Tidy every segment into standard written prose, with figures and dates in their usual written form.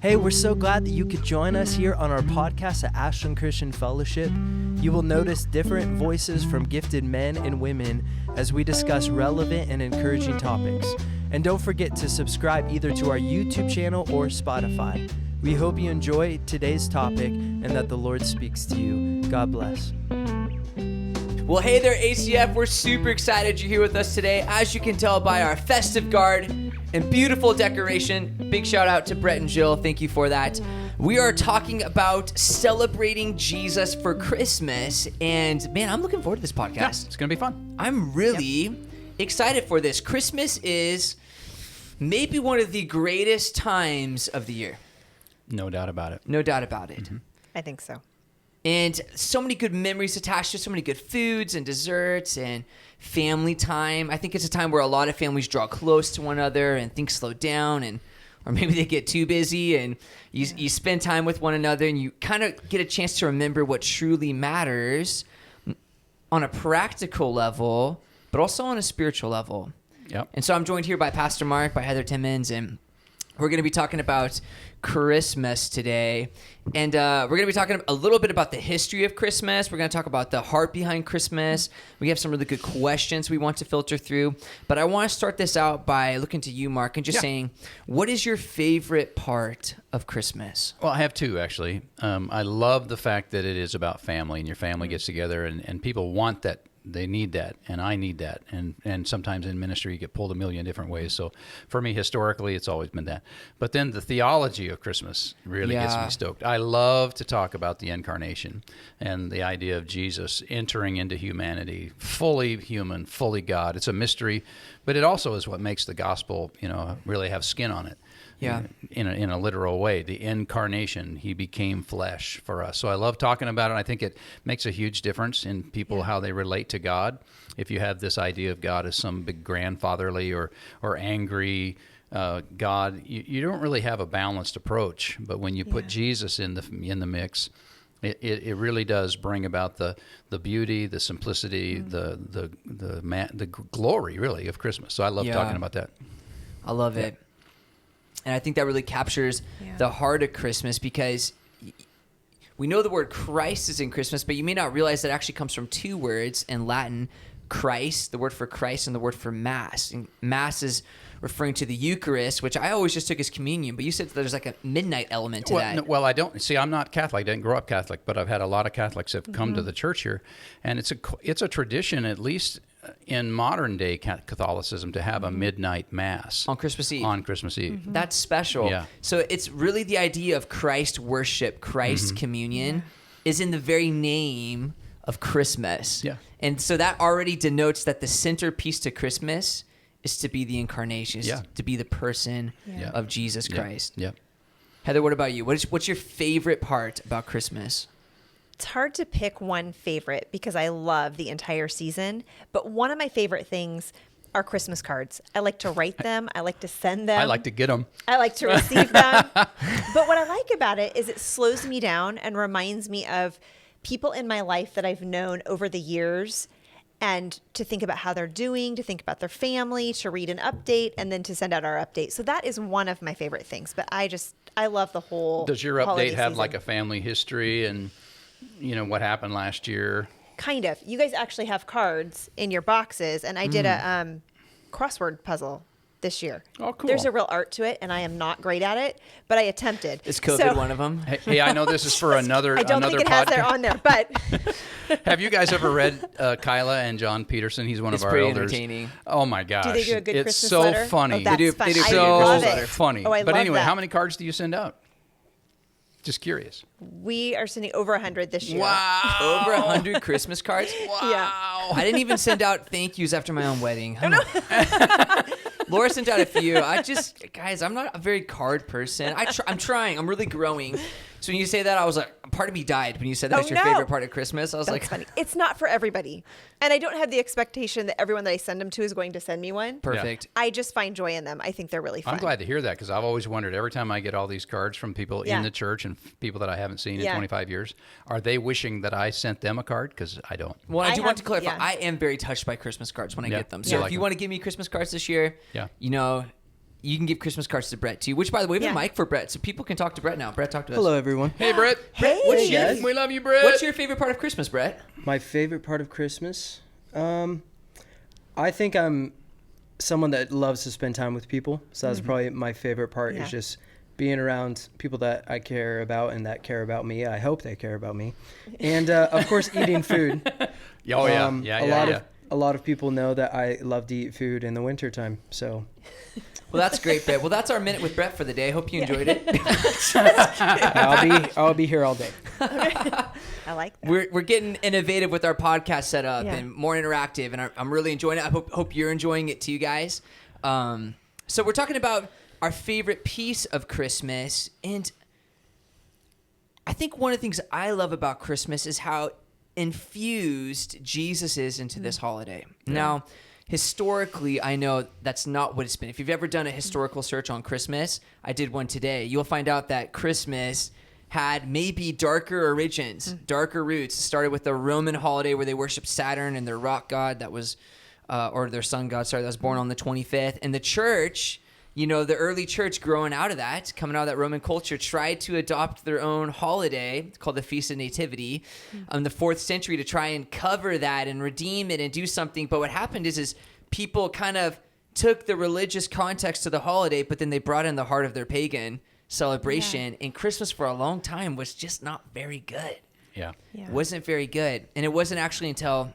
Hey, we're so glad that you could join us here on our podcast at Ashland Christian Fellowship. You will notice different voices from gifted men and women as we discuss relevant and encouraging topics. And don't forget to subscribe either to our YouTube channel or Spotify. We hope you enjoy today's topic and that the Lord speaks to you. God bless. Well, hey there, ACF. We're super excited you're here with us today. As you can tell by our festive guard and beautiful decoration, big shout out to Brett and Jill. Thank you for that. We are talking about celebrating Jesus for Christmas. And man, I'm looking forward to this podcast. Yeah, it's going to be fun. I'm really excited for this. Christmas is maybe one of the greatest times of the year. No doubt about it. No doubt about it. Mm-hmm. I think so. And so many good memories attached to so many good foods and desserts and family time. I think it's a time where a lot of families draw close to one another and things slow down, or maybe they get too busy, and you spend time with one another and you kind of get a chance to remember what truly matters on a practical level, but also on a spiritual level. Yep. And so I'm joined here by Pastor Mark, by Heather Timmons, and we're going to be talking about Christmas today. And we're going to be talking a little bit about the history of Christmas. We're going to talk about the heart behind Christmas. We have some really good questions we want to filter through. But I want to start this out by looking to you, Mark, and just saying, what is your favorite part of Christmas? Well, I have two, actually. I love the fact that it is about family, and your family gets together, and people want that. They need that, and I need that. And sometimes in ministry, you get pulled a million different ways. So for me, historically, it's always been that. But then the theology of Christmas really gets me stoked. I love to talk about the incarnation and the idea of Jesus entering into humanity, fully human, fully God. It's a mystery, but it also is what makes the gospel, really have skin on it. Yeah. In a literal way, the incarnation, he became flesh for us. So I love talking about it. I think it makes a huge difference in people, how they relate to God. If you have this idea of God as some big grandfatherly or angry God, you don't really have a balanced approach. But when you put Jesus in the mix, it really does bring about the beauty, the simplicity, the glory, really, of Christmas. So I love talking about that. I love it. And I think that really captures the heart of Christmas, because we know the word Christ is in Christmas, but you may not realize that actually comes from two words in Latin: Christ, the word for Christ, and the word for Mass. And Mass is referring to the Eucharist, which I always just took as communion, but you said there's like a midnight element to that. Well, I don't. See, I'm not Catholic. I didn't grow up Catholic, but I've had a lot of Catholics that have come to the church here, and it's a tradition, at least in modern day Catholicism, to have a midnight Mass on Christmas Eve. That's special. Yeah. So it's really the idea of Christ worship, Christ communion is in the very name of Christmas. Yeah. And so that already denotes that the centerpiece to Christmas is to be the incarnation, to be the person of Jesus Christ. Yeah. Heather, what about you? What's your favorite part about Christmas? It's hard to pick one favorite because I love the entire season, but one of my favorite things are Christmas cards. I like to write them. I like to send them. I like to get them. I like to receive them. But what I like about it is it slows me down and reminds me of people in my life that I've known over the years, and to think about how they're doing, to think about their family, to read an update, and then to send out our update. So that is one of my favorite things. But I love the whole Does your update have season. like a family history and what happened last year? Kind of. You guys actually have cards in your boxes, and I did a crossword puzzle this year. Oh, cool. There's a real art to it, and I am not great at it, but I attempted. Is COVID one of them? Hey, I know this is for another I don't think it podcast. has there on there, but Have you guys ever read Kyla and John Peterson? He's one It's of our pretty elders. entertaining. Oh my gosh. do they do a good it's Christmas so letter? funny. Oh, that's They do fun. a I good love Christmas it. funny. Oh, I but love anyway, that. how many cards do you send out? Just curious. We are sending over 100 this year. Wow. Over 100 Christmas cards? Yeah. I didn't even send out thank yous after my own wedding. Laura sent out a few. Guys, I'm not a very card person. I'm trying. I'm really growing. So when you say that, I was like, part of me died when you said that's your favorite part of Christmas. I was That's funny. It's not for everybody. And I don't have the expectation that everyone that I send them to is going to send me one. perfect. I just find joy in them. I think they're really fun. I'm glad to hear that, because I've always wondered, every time I get all these cards from people in the church and people that I haven't seen in 25 years, are they wishing that I sent them a card? Because I don't. Well, I do want to have- clarify. yeah. I am very touched by Christmas cards when I get them. So You if like you them. want to give me Christmas cards this year, Yeah. you can give Christmas cards to Brett too, which by the way, we have a Yeah. mic for Brett, so people can talk to Brett now. Brett, talk to us. Hello, everyone. Hey, Brett. Brett, what's Hey, guys. We love you, Brett. what's your favorite part of Christmas, Brett? My favorite part of Christmas? I think I'm someone that loves to spend time with people. So that's probably my favorite part Yeah. is just being around people that I care about and that care about me. I hope they care about me. And, of course, eating food. Oh, yeah. A lot of people know that I love to eat food in the wintertime. So Well, that's great, Brett. Well, that's our minute with Brett for the day. I hope you enjoyed it. I'll be here all day. I like that. We're getting innovative with our podcast setup Yeah. and more interactive, and I'm really enjoying it. I hope you're enjoying it too, guys. So we're talking about our favorite piece of Christmas, and I think one of the things I love about Christmas is how infused Jesus is into this holiday. Now, historically, I know that's not what it's been. If you've ever done a historical search on Christmas, I did one today, you'll find out that Christmas had maybe darker origins, darker roots. It started with the Roman holiday where they worshiped Saturn and their rock god that was, or their sun god, sorry, that was born on the 25th. And the church, you know, the early church growing out of that, coming out of that Roman culture, tried to adopt their own holiday called the Feast of Nativity in the 4th century to try and cover that and redeem it and do something. But what happened is people kind of took the religious context to the holiday, but then they brought in the heart of their pagan celebration. And Christmas for a long time was just not very good. Yeah. Yeah. Wasn't very good. And it wasn't actually until,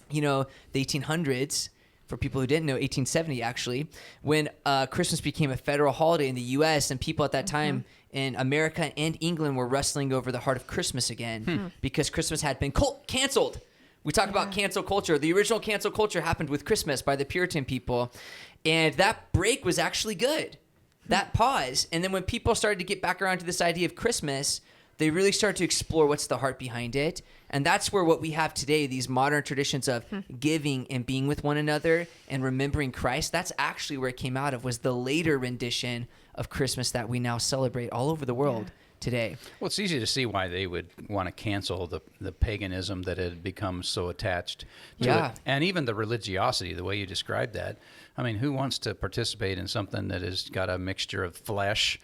you know, the 1800s, for people who didn't know, 1870 actually, when Christmas became a federal holiday in the U.S. and people at that time in America and England were wrestling over the heart of Christmas again because Christmas had been canceled. We talk about cancel culture. The original cancel culture happened with Christmas by the Puritan people, and that break was actually good. That pause. And then when people started to get back around to this idea of Christmas, they really started to explore what's the heart behind it. And that's where what we have today, these modern traditions of giving and being with one another and remembering Christ, that's actually where it came out of, was the later rendition of Christmas that we now celebrate all over the world today. Well, it's easy to see why they would want to cancel the paganism that had become so attached to it. And even the religiosity, the way you described that. I mean, who wants to participate in something that has got a mixture of flesh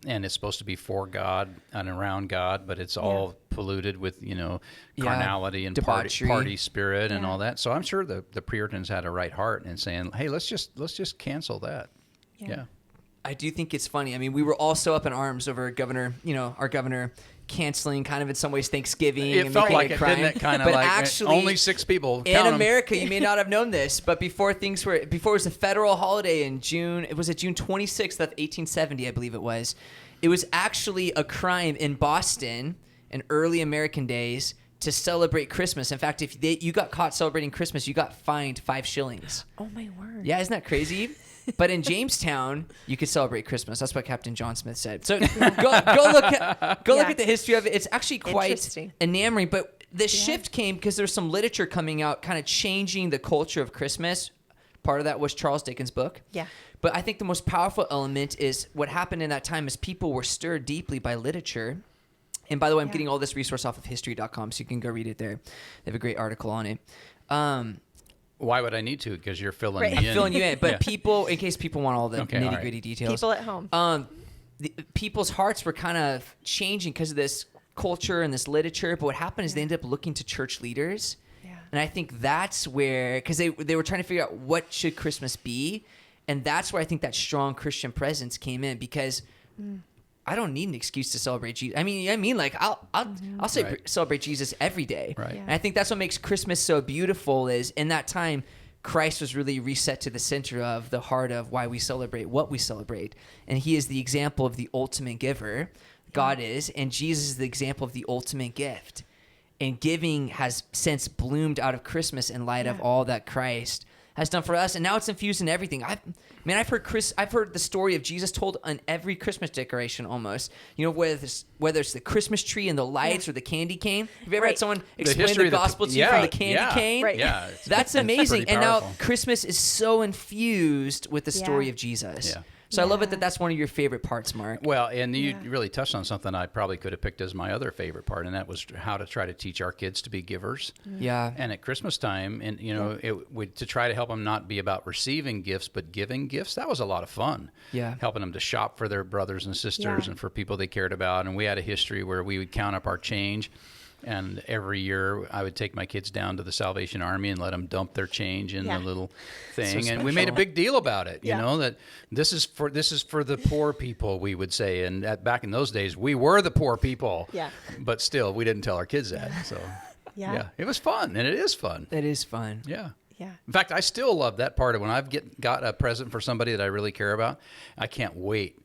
and it's supposed to be for God and around God, but it's all polluted with, you know, carnality and party spirit and all that. So I'm sure the Puritans had a right heart in saying, hey, let's just cancel that. Yeah. I do think it's funny. I mean, we were all so up in arms over our governor canceling kind of in some ways Thanksgiving. It and felt making like it it, crime. didn't it? Kind of but like actually, only 6 people. in America, you may not have known this, but before it was a federal holiday in June, it was June 26th of 1870, I believe it was. It was actually a crime in Boston in early American days to celebrate Christmas. In fact, if you got caught celebrating Christmas, you got fined 5 shillings. Oh my word. Yeah, isn't that crazy? But in Jamestown, you could celebrate Christmas. That's what Captain John Smith said. So go look at the history of it. It's actually quite enamoring. But the shift came because there's some literature coming out kind of changing the culture of Christmas. Part of that was Charles Dickens' book. Yeah. But I think the most powerful element is what happened in that time is people were stirred deeply by literature. And by the way, I'm getting all this resource off of history.com, so you can go read it there. They have a great article on it. Why would I need to? Because you're filling me in. I'm filling you in. But people, in case people want all the nitty-gritty details. People at home. People's hearts were kind of changing because of this culture and this literature. But what happened is they ended up looking to church leaders. Yeah. And I think that's where, because they were trying to figure out what should Christmas be. And that's where I think that strong Christian presence came in, because I don't need an excuse to celebrate Jesus. I mean, like I'll celebrate Jesus every day. Right. And I think that's what makes Christmas so beautiful, is in that time, Christ was really reset to the center of the heart of why we celebrate what we celebrate. And he is the example of the ultimate giver. God is. And Jesus is the example of the ultimate gift. And giving has since bloomed out of Christmas in light of all that Christ has done for us, and now it's infused in everything. I've heard the story of Jesus told on every Christmas decoration almost. You know, whether it's the Christmas tree and the lights or the candy cane. Have you ever had someone explain the gospel to you from the candy cane? Right. That's amazing. And now powerful. Christmas is so infused with the story of Jesus. Yeah. So I love it Yeah. that's one of your favorite parts, Mark. Well, and you Yeah. really touched on something I probably could have picked as my other favorite part, and that was how to try to teach our kids to be givers. Yeah. And at Christmas time, and to try to help them not be about receiving gifts, but giving gifts. That was a lot of fun. Yeah. Helping them to shop for their brothers and sisters Yeah. and for people they cared about. And we had a history where we would count up our change. And every year I would take my kids down to the Salvation Army and let them dump their change in Yeah. the little thing. So And we made a special. big deal about it, you Yeah. know, that this is for the poor people, we would say. And back in those days, we were the poor people. Yeah. But still, we didn't tell our kids that. So, Yeah. it was fun. And it is fun. That is fun. Yeah. Yeah. In fact, I still love that part of when I've got a present for somebody that I really care about. I can't wait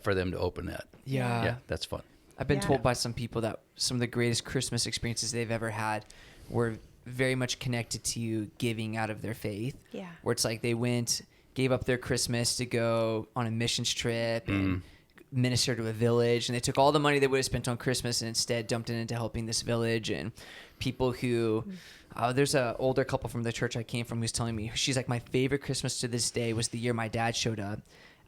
for them to open that. Yeah. Yeah, that's fun. I've been Yeah. told by some people that some of the greatest Christmas experiences they've ever had were very much connected to you giving out of their faith. Yeah. Where it's like they gave up their Christmas to go on a missions trip and minister to a village, and they took all the money they would have spent on Christmas and instead dumped it into helping this village. And people who there's an older couple from the church I came from who's telling me, she's like, my favorite Christmas to this day was the year my dad showed up,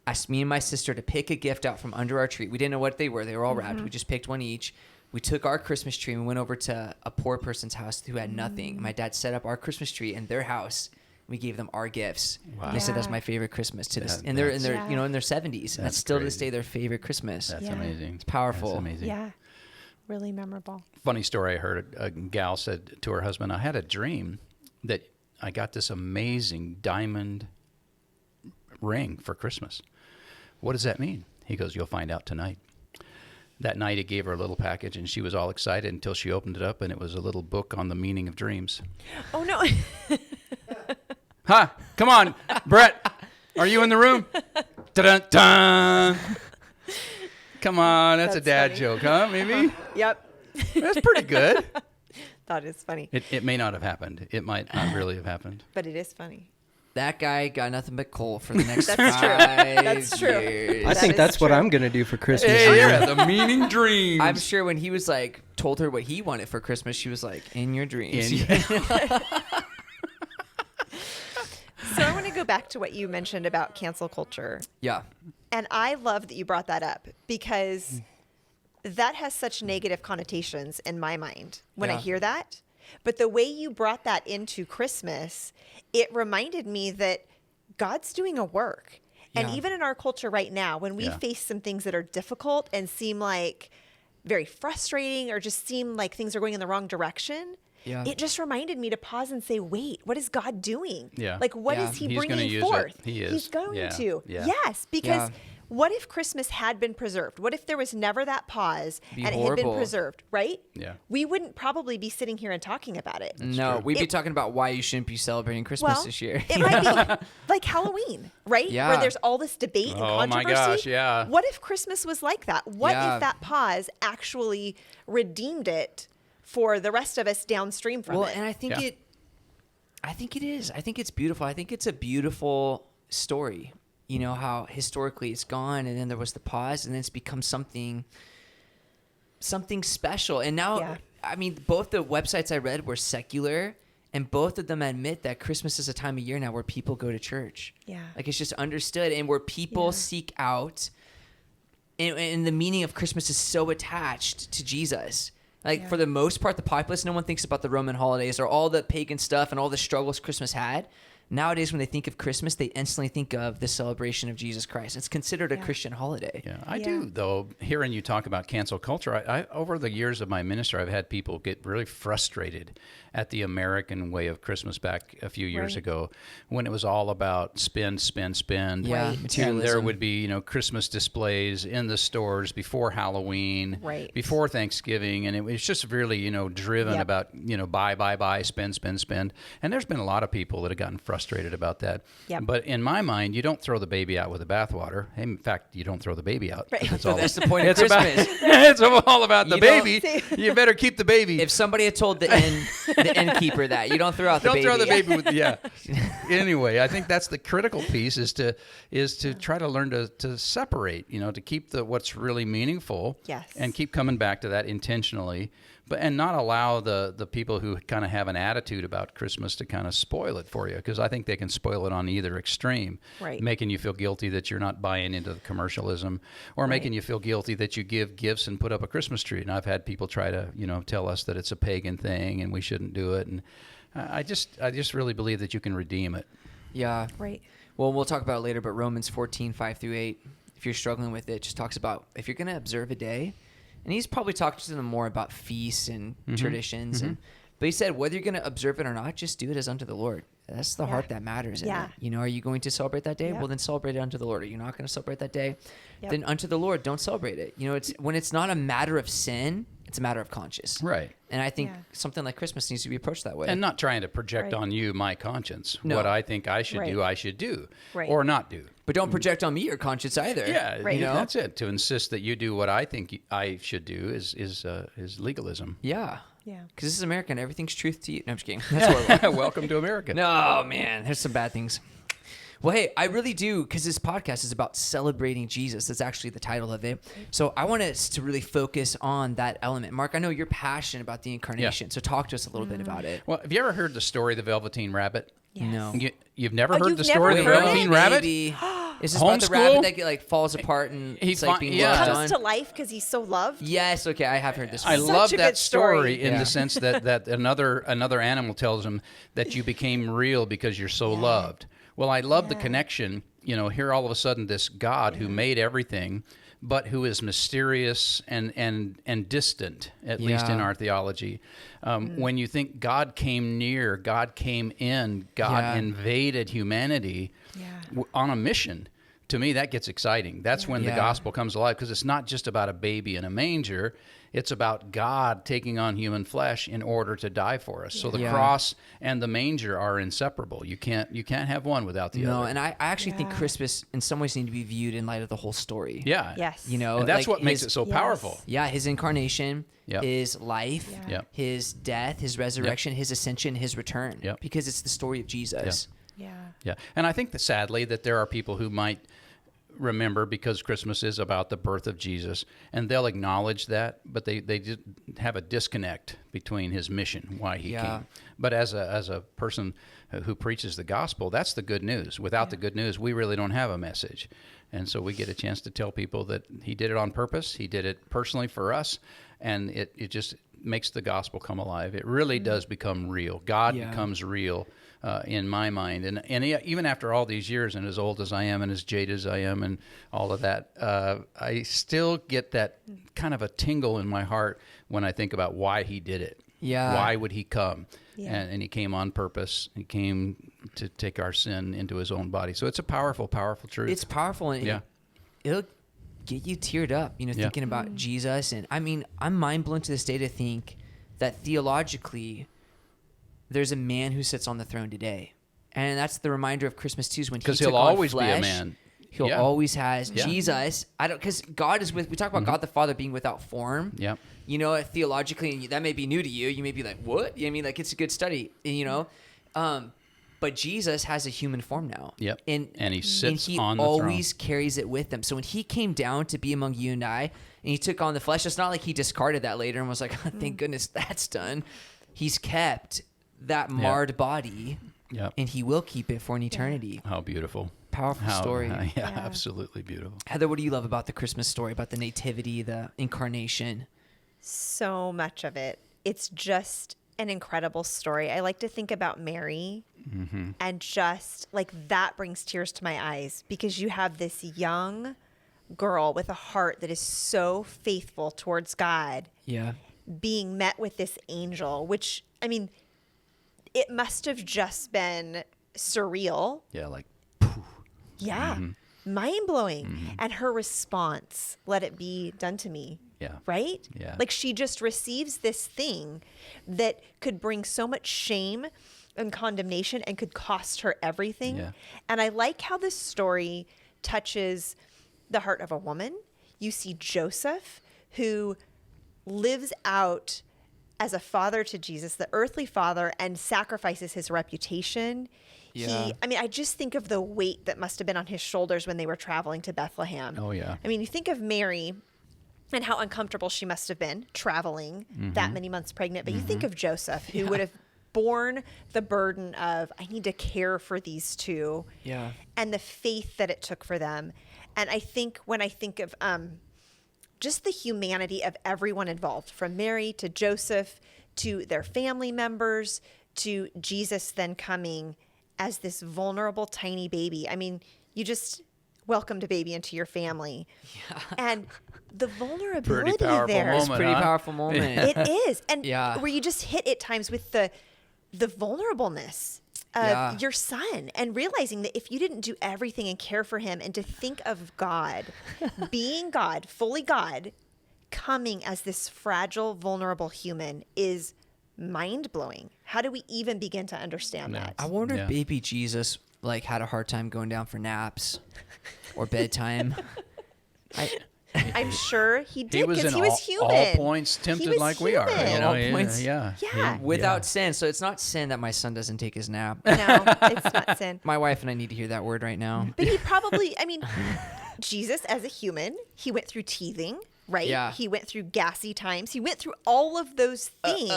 asked me and my sister to pick a gift out from under our tree. We didn't know what they were. They were all wrapped. We just picked one each. We took our Christmas tree and we went over to a poor person's house who had nothing. My dad set up our Christmas tree in their house. We gave them our gifts. Wow. And they said that's Yeah. my favorite Christmas to this. That- And they're in their that's- in their 70s. And that's That's still to this crazy. day their favorite Christmas. That's Yeah. amazing. It's powerful. That's amazing. Yeah. Really memorable. Funny story I heard a gal said to her husband, I had a dream that I got this amazing diamond ring for Christmas. What does that mean? He goes, you'll find out tonight. That night he gave her a little package and she was all excited until she opened it up and it was a little book on the meaning of dreams. Oh, no. Huh? Come on, Brett. Are you in the room? Dun-dun-dun. Come on, that's a That's dad funny. joke, huh? Maybe? Yep. That's pretty good. That is funny. It may not have happened. It might not really have happened. But it is funny. That guy got nothing but coal for the next That's true. 5 That's true. years. I That think is that's what true. I'm going to do for Christmas. Hey, year. yeah, the meaning dreams. I'm sure when he was like told her what he wanted for Christmas, she was like, in your dreams. So I want to go back to what you mentioned about cancel culture. Yeah. And I love that you brought that up because that has such negative connotations in my mind when I Yeah. hear that. But the way you brought that into Christmas, it reminded me that God's doing a work. And Yeah. even in our culture right now, when we Yeah. face some things that are difficult and seem like very frustrating or just seem like things are going in the wrong direction, Yeah. it just reminded me to pause and say, wait, what is God doing? Yeah. Like, what Yeah. is he He's gonna bringing use it. forth? He is. He's going Yeah. to. Yeah. Yes, because Yeah. what if Christmas had been preserved? What if there was never that pause Be and it had been horrible. preserved, right? Yeah. We wouldn't probably be sitting here and talking about it. No, true. we'd be It- talking about why you shouldn't be celebrating Christmas Well, this year. it might be like Halloween, right? Yeah. Where there's all this debate and Oh my controversy. gosh, yeah. What if Christmas was like that? What Yeah. if that pause actually redeemed it for the rest of us downstream from Well, it? and I think Yeah. it is. I think it's beautiful. I think it's a beautiful story. You know how historically it's gone, and then there was the pause, and then it's become something special. And now, Yeah. I mean, both the websites I read were secular, and both of them admit that Christmas is a time of year now where people go to church. Yeah. Like it's just understood, and where people Yeah. seek out. And the meaning of Christmas is so attached to Jesus. Like Yeah. for the most part, the populace, no one thinks about the Roman holidays or all the pagan stuff and all the struggles Christmas had. Nowadays, when they think of Christmas, they instantly think of the celebration of Jesus Christ. It's considered a Yeah. Christian holiday. Yeah, I Yeah. do, though. Hearing you talk about cancel culture, I over the years of my ministry, I've had people get really frustrated at the American way of Christmas back a few years Right. ago when it was all about spend. Yeah, Right. And materialism. there would be, Christmas displays in the stores before Halloween, Right. before Thanksgiving, and it was just really, driven Yep. about, buy, spend. And there's been a lot of people that have gotten frustrated about that. Yep. But in my mind, you don't throw the baby out with the bathwater. In fact, you don't throw the baby out. Right. That's But all. that's the point of It's about- Christmas. it's all about the You don't- baby. You better keep the baby. If somebody had told the innkeeper that, you don't throw out the Don't baby. throw the baby with yeah. Anyway, I think that's the critical piece is to try to learn to separate, to keep what's really meaningful Yes. and keep coming back to that intentionally, and not allow the people who kind of have an attitude about Christmas to kind of spoil it for you, because I think they can spoil it on either extreme, Right. making you feel guilty that you're not buying into the commercialism, or making you feel guilty that you give gifts and put up a Christmas tree. And I've had people try to tell us that it's a pagan thing and we shouldn't do it, and I just really believe that you can redeem it. Yeah. Right. Well, we'll talk about it later, but Romans 14:5-8, if you're struggling with it, just talks about if you're going to observe a day. And he's probably talking to them more about feasts and traditions. But he said, whether you're going to observe it or not, just do it as unto the Lord. That's the heart that matters. Yeah. Are you going to celebrate that day? Yeah. Well, then celebrate it unto the Lord. Are you not going to celebrate that day? Yep. Then unto the Lord, don't celebrate it. It's when it's not a matter of sin, it's a matter of conscience. Right. And I think Yeah. something like Christmas needs to be approached that way. And not trying to project Right. on you my conscience. No. What I think I should Right. do, I should do. Right. Or not do. But don't project on me your conscience either. Yeah, Right. that's it. To insist that you do what I think I should do is legalism. Yeah. Yeah. Because this is America and everything's truth to you. No, I'm just kidding. That's horrible. Welcome to America. No, man, there's some bad things. Well, hey, I really do, because this podcast is about celebrating Jesus. That's actually the title of it. So I want us to really focus on that element. Mark, I know you're passionate about the incarnation, so talk to us a little bit about it. Well, have you ever heard the story of the Velveteen Rabbit? Yes. No. You've never Oh, heard you've the story of the never heard Velveteen it? Rabbit? Maybe. Is this about the Homeschool? rabbit that falls apart and He it's like fin- being yeah. loved Comes on? to life because he's so loved. Yes, okay, I have heard this one. I Such love a that good story. in Yeah. the sense that another animal tells him that you became real because you're so loved. Well, I love the connection. Here all of a sudden this God who made everything, but who is mysterious and distant, at least in our theology. When you think God came near, God came in, God invaded humanity on a mission. To me, that gets exciting. That's when the gospel comes alive, because it's not just about a baby in a manger. It's about God taking on human flesh in order to die for us. So the cross and the manger are inseparable. You can't have one without the other. No, and I actually think Christmas in some ways need to be viewed in light of the whole story. Yeah. Yes. And that's what makes it so powerful. Yeah, his incarnation, Yep. his life, Yep. his death, his resurrection, his ascension, his return. Yep. Because it's the story of Jesus. Yeah. Yeah. And I think that sadly that there are people who might remember, because Christmas is about the birth of Jesus, and they'll acknowledge that, but they just have a disconnect between his mission, why he came. But as a person who preaches the gospel, that's the good news. Without the good news, we really don't have a message. And so we get a chance to tell people that he did it on purpose. He did it personally for us, and it just makes the gospel come alive. It really does become real. God becomes real in my mind. And even after all these years, and as old as I am and as jaded as I am and all of that, I still get that kind of a tingle in my heart when I think about why he did it. Yeah. Why would he come? Yeah. And he came on purpose. He came to take our sin into his own body. So it's a powerful, powerful truth. It's powerful, and it'll get you teared up, thinking about Jesus. And I mean, I'm mind blown to this day to think that theologically there's a man who sits on the throne today. And that's the reminder of Christmas too, is when he took he'll on always be a flesh, man. He'll always has Jesus. Because God is we talk about God the Father being without form. Yep. Theologically, and that may be new to you. You may be like, what? I mean, like, it's a good study, but Jesus has a human form now. Yep. And he sits on the throne. He always carries it with him. So when he came down to be among you and I, and he took on the flesh, it's not like he discarded that later and was like, oh, thank goodness that's done. He's kept that marred body, and he will keep it for an eternity. How beautiful. Powerful story. Absolutely beautiful. Heather, what do you love about the Christmas story, about the nativity, the incarnation? So much of it. It's just an incredible story. I like to think about Mary, and just like that brings tears to my eyes, because you have this young girl with a heart that is so faithful towards God, being met with this angel, which, I mean, it must have just been surreal. Yeah, like, Yeah. Mind blowing. And her response, let it be done to me. Yeah. Right? Yeah. Like, she just receives this thing that could bring so much shame and condemnation and could cost her everything. Yeah. And I like how this story touches the heart of a woman. You see Joseph, who lives out as a father to Jesus, the earthly father, and sacrifices his reputation. Yeah. I just think of the weight that must have been on his shoulders when they were traveling to Bethlehem. Oh, yeah. I mean, you think of Mary, and how uncomfortable she must have been traveling that many months pregnant. But you think of Joseph, who would have borne the burden of, I need to care for these two, and the faith that it took for them. And I think when I think of just the humanity of everyone involved, from Mary to Joseph to their family members to Jesus then coming as this vulnerable tiny baby. I mean, you just welcomed a baby into your family. And the vulnerability Pretty powerful there. moment. It's a pretty powerful moment. It is. And where you just hit at times with the vulnerableness of your son, and realizing that if you didn't do everything and care for him, and to think of God being God, fully God, coming as this fragile, vulnerable human is mind-blowing. How do we even begin to understand that? I wonder if baby Jesus like had a hard time going down for naps or bedtime. I'm sure he did, because he in was human. all points tempted like we are. human. You know, All points. Yeah. Without sin. So it's not sin that my son doesn't take his nap. No, it's not sin. My wife and I need to hear that word right now. But he probably, I mean, Jesus as a human, he went through teething, right? Yeah. He went through gassy times. He went through all of those things.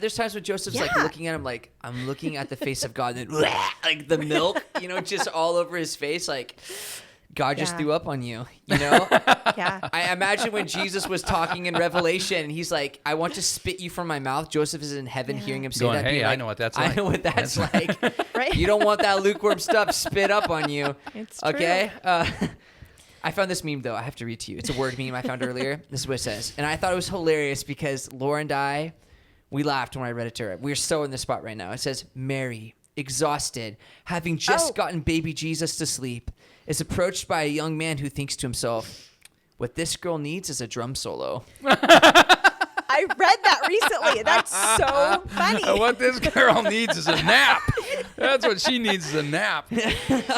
There's times when Joseph's like looking at him like, I'm looking at the face of God, and then like the milk, just all over his face, like God just threw up on you, Yeah. I imagine when Jesus was talking in Revelation, and he's like, I want to spit you from my mouth. Joseph is in heaven hearing him say Going, that. hey, being I like, know what that's I like. know what that's like. Right? You don't want that lukewarm stuff spit up on you. It's okay? I found this meme, though. I have to read to you. It's a word meme I found earlier. This is what it says. And I thought it was hilarious because Laura and I, we laughed when I read it to her. We're so in the spot right now. It says, Mary, exhausted, having just gotten baby Jesus to sleep, is approached by a young man who thinks to himself, what this girl needs is a drum solo. I read that recently. That's so funny. What this girl needs is a nap. That's what she needs, is a nap.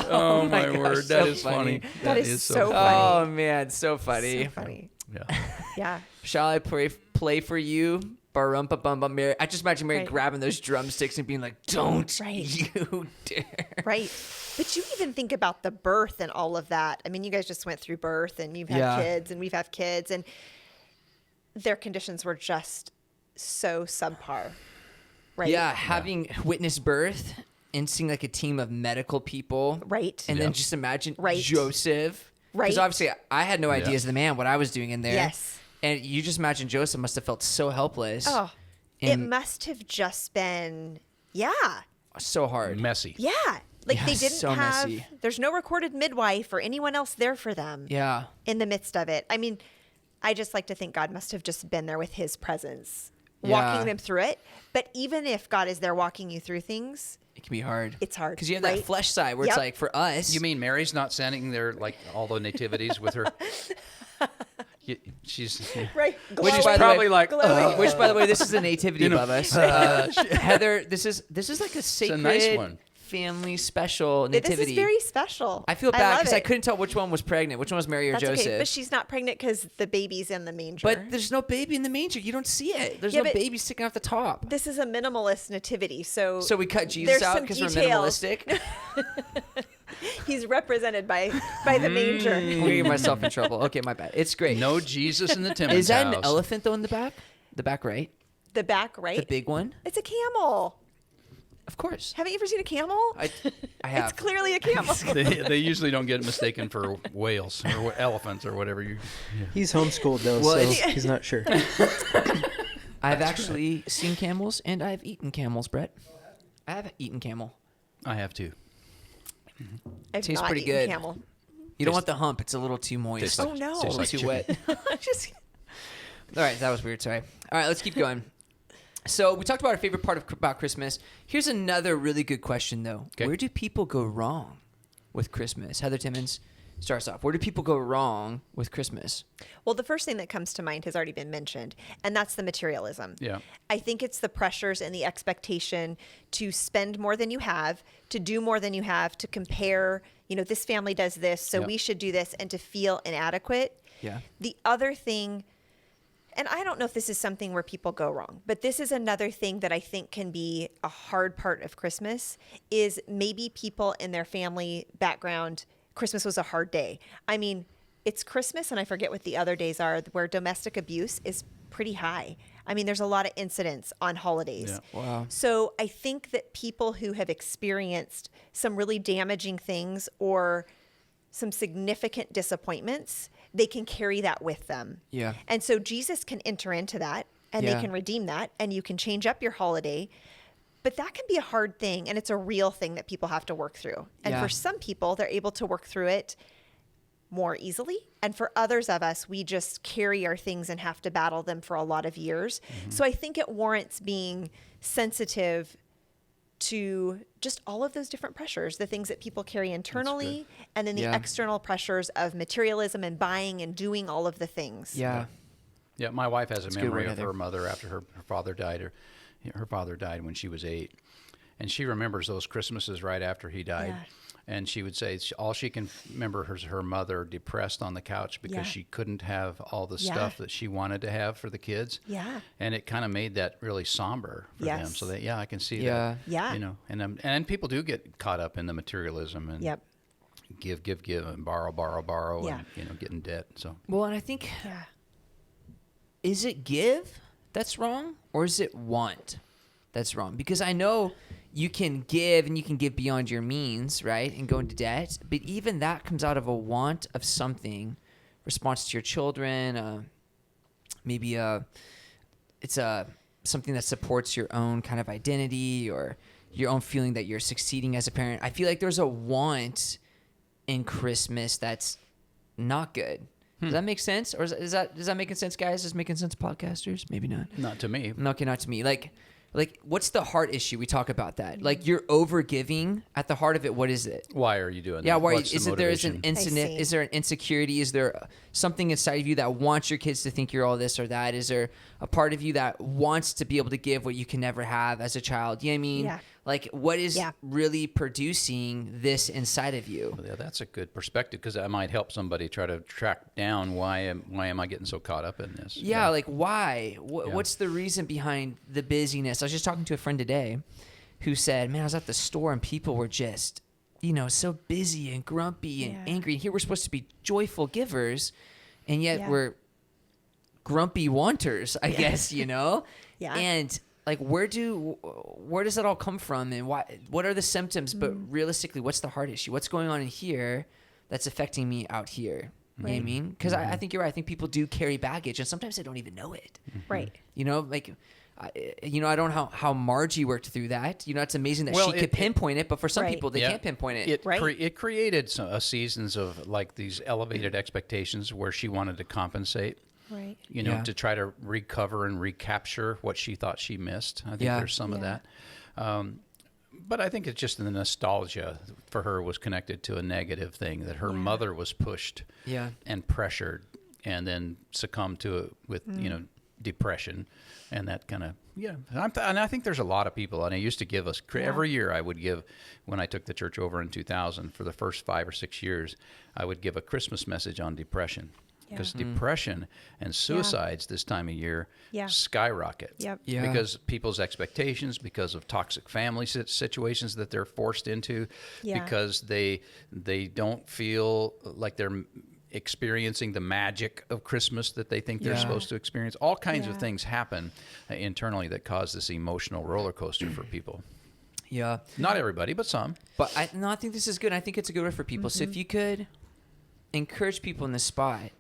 Oh my gosh, word, so that is funny. funny. That is so funny. Oh, man, so funny. So funny. Yeah. Yeah. Shall I play for you? Barumpa bum bum Mary. I just imagine Mary Right. grabbing those drumsticks and being like, don't Right. you dare. Right. But you even think about the birth and all of that. I mean, you guys just went through birth, and you've had kids, and we've had kids, and their conditions were just so subpar. Right. Yeah, having witnessed birth and seeing like a team of medical people. Right. And then just imagine Right. Joseph. Right. Because obviously I had no idea Yeah. as the man what I was doing in there. Yes. And you just imagine Joseph must have felt so helpless. Oh, it And must have just been, so hard. Messy. yeah. Like Yeah, they didn't so have, messy. there's no recorded midwife or anyone else there for them Yeah. in the midst of it. I mean, I just like to think God must have just been there with his presence, Yeah. walking them through it. But even if God is there walking you through things, It can be hard. it's hard. Because you have right? that flesh side where it's Yep. like for us. You mean Mary's not standing there like all the nativities with her? She's Right. Which is Glowing. probably like, Glowing. Which, by the way, this is a nativity above us. Heather, this is like a sacred nice one. family special nativity. This is very special. I feel bad love because I it. couldn't tell which one was pregnant, which one was Mary or That's Joseph. okay, but she's not pregnant because the baby's in the manger. But there's no baby in the manger. You don't see it. There's Yeah, no but baby sticking off the top. this is a minimalist nativity, so So we cut Jesus there's out some because we're details. minimalistic. He's represented by the manger. I'm gonna get myself in trouble. Okay, my bad. It's great. no Jesus in the Timmons Is that house. an elephant though in the back? The back right? The back right. The big one? It's a camel. Of course. Haven't you ever seen a camel? I have. It's clearly a camel. They usually don't get mistaken for whales or elephants or whatever you. He's homeschooled though, Well, so it's- he's not sure. I've actually seen camels and I've eaten camels, Brett. I have eaten camel. I have too. I've Tastes not pretty eaten good. Camel. You don't want the hump. It's a little too moist. Tastes Oh like- no! a tastes little like too chicken. wet. Just- All right, that was weird. Sorry. All right, let's keep going. So we talked about our favorite part about Christmas. Here's another really good question, though. Okay. Where do people go wrong with Christmas? Heather Timmons starts off. Where do people go wrong with Christmas? Well, the first thing that comes to mind has already been mentioned, and that's the materialism. Yeah. I think it's the pressures and the expectation to spend more than you have, to do more than you have, to compare, this family does this, so Yeah. we should do this, and to feel inadequate. Yeah. The other thing, and I don't know if this is something where people go wrong, but this is another thing that I think can be a hard part of Christmas, is maybe people in their family background, Christmas was a hard day. I mean, it's Christmas, and I forget what the other days are, where domestic abuse is pretty high. I mean, there's a lot of incidents on holidays. Yeah. Wow. So I think that people who have experienced some really damaging things or some significant disappointments, they can carry that with them. Yeah. And so Jesus can enter into that, and Yeah. they can redeem that, and you can change up your holiday. But that can be a hard thing, and it's a real thing that people have to work through. And Yeah. for some people, they're able to work through it more easily. And for others of us, we just carry our things and have to battle them for a lot of years. So I think it warrants being sensitive to just all of those different pressures, the things that people carry internally, and then the Yeah. external pressures of materialism and buying and doing all of the things. Yeah. Yeah, my wife has a That's a good memory word, of Heather. her mother after her father died. Her father died when she was 8. And she remembers those Christmases right after he died. Yeah. And she would say all she can remember is her mother depressed on the couch because Yeah. she couldn't have all the Yeah. stuff that she wanted to have for the kids. Yeah. And it kind of made that really somber for them. Yes. So that, I can see Yeah. that. Yeah. You know, and people do get caught up in the materialism and Yep. give, and borrow, Yeah. and, get in debt. So Well, and I think, Yeah. is it give that's wrong, or is it want that's wrong? Because I know you can give, and you can give beyond your means, right, and go into debt. But even that comes out of a want of something, response to your children. Maybe it's something that supports your own kind of identity or your own feeling that you're succeeding as a parent. I feel like there's a want in Christmas that's not good. Does that make sense? Or does that making sense, guys? Is it making sense, podcasters? Maybe not. not to me. Okay, not to me. Like, what's the heart issue? We talk about that. Like, you're over giving. At the heart of it, what is it? Why are you doing Yeah, that? why What's the is it? There is an motivation? incident. see. Is there an insecurity? Is there something inside of you that wants your kids to think you're all this or that? Is there a part of you that wants to be able to give what you can never have as a child? You know what I mean? Yeah. Like, what is Yeah. really producing this inside of you? Yeah, that's a good perspective because that might help somebody try to track down why am I getting so caught up in this? Yeah, like why? Yeah. What's the reason behind the busyness? I was just talking to a friend today who said, man, I was at the store and people were just, so busy and grumpy and Yeah. angry. And here we're supposed to be joyful givers, and yet Yeah. we're grumpy wanters, I guess, Yeah. And like, where does that all come from, and what are the symptoms? But realistically, what's the heart issue? What's going on in here that's affecting me out here? You know what I Right. mean? Because I think you're right. I think people do carry baggage, and sometimes they don't even know it. Right. I don't know how Margie worked through that. It's amazing that Well, she could pinpoint it, but for some Right. people, they Yeah. can't pinpoint it. It, Right. it created seasons of like these elevated expectations where she wanted to compensate, Right. Yeah. to try to recover and recapture what she thought she missed. I think Yeah. there's some of Yeah. that. But I think it's just the nostalgia for her was connected to a negative thing that her Yeah. mother was pushed Yeah. and pressured and then succumbed to it with, depression and that kind of, and I think there's a lot of people, and I used to give us, every year I would give, when I took the church over in 2000, for the first 5 or 6 years, I would give a Christmas message on depression. Because depression and suicides this time of year Yeah. skyrocket. Yep. Yeah. Because people's expectations, because of toxic family situations that they're forced into, Yeah. because they don't feel like they're experiencing the magic of Christmas that they think they're Yeah. supposed to experience. All kinds of Yeah. things happen internally that cause this emotional roller coaster for people. Yeah. Not everybody, but some. But I think this is good. I think it's a good word for people. So if you could encourage people in this spot,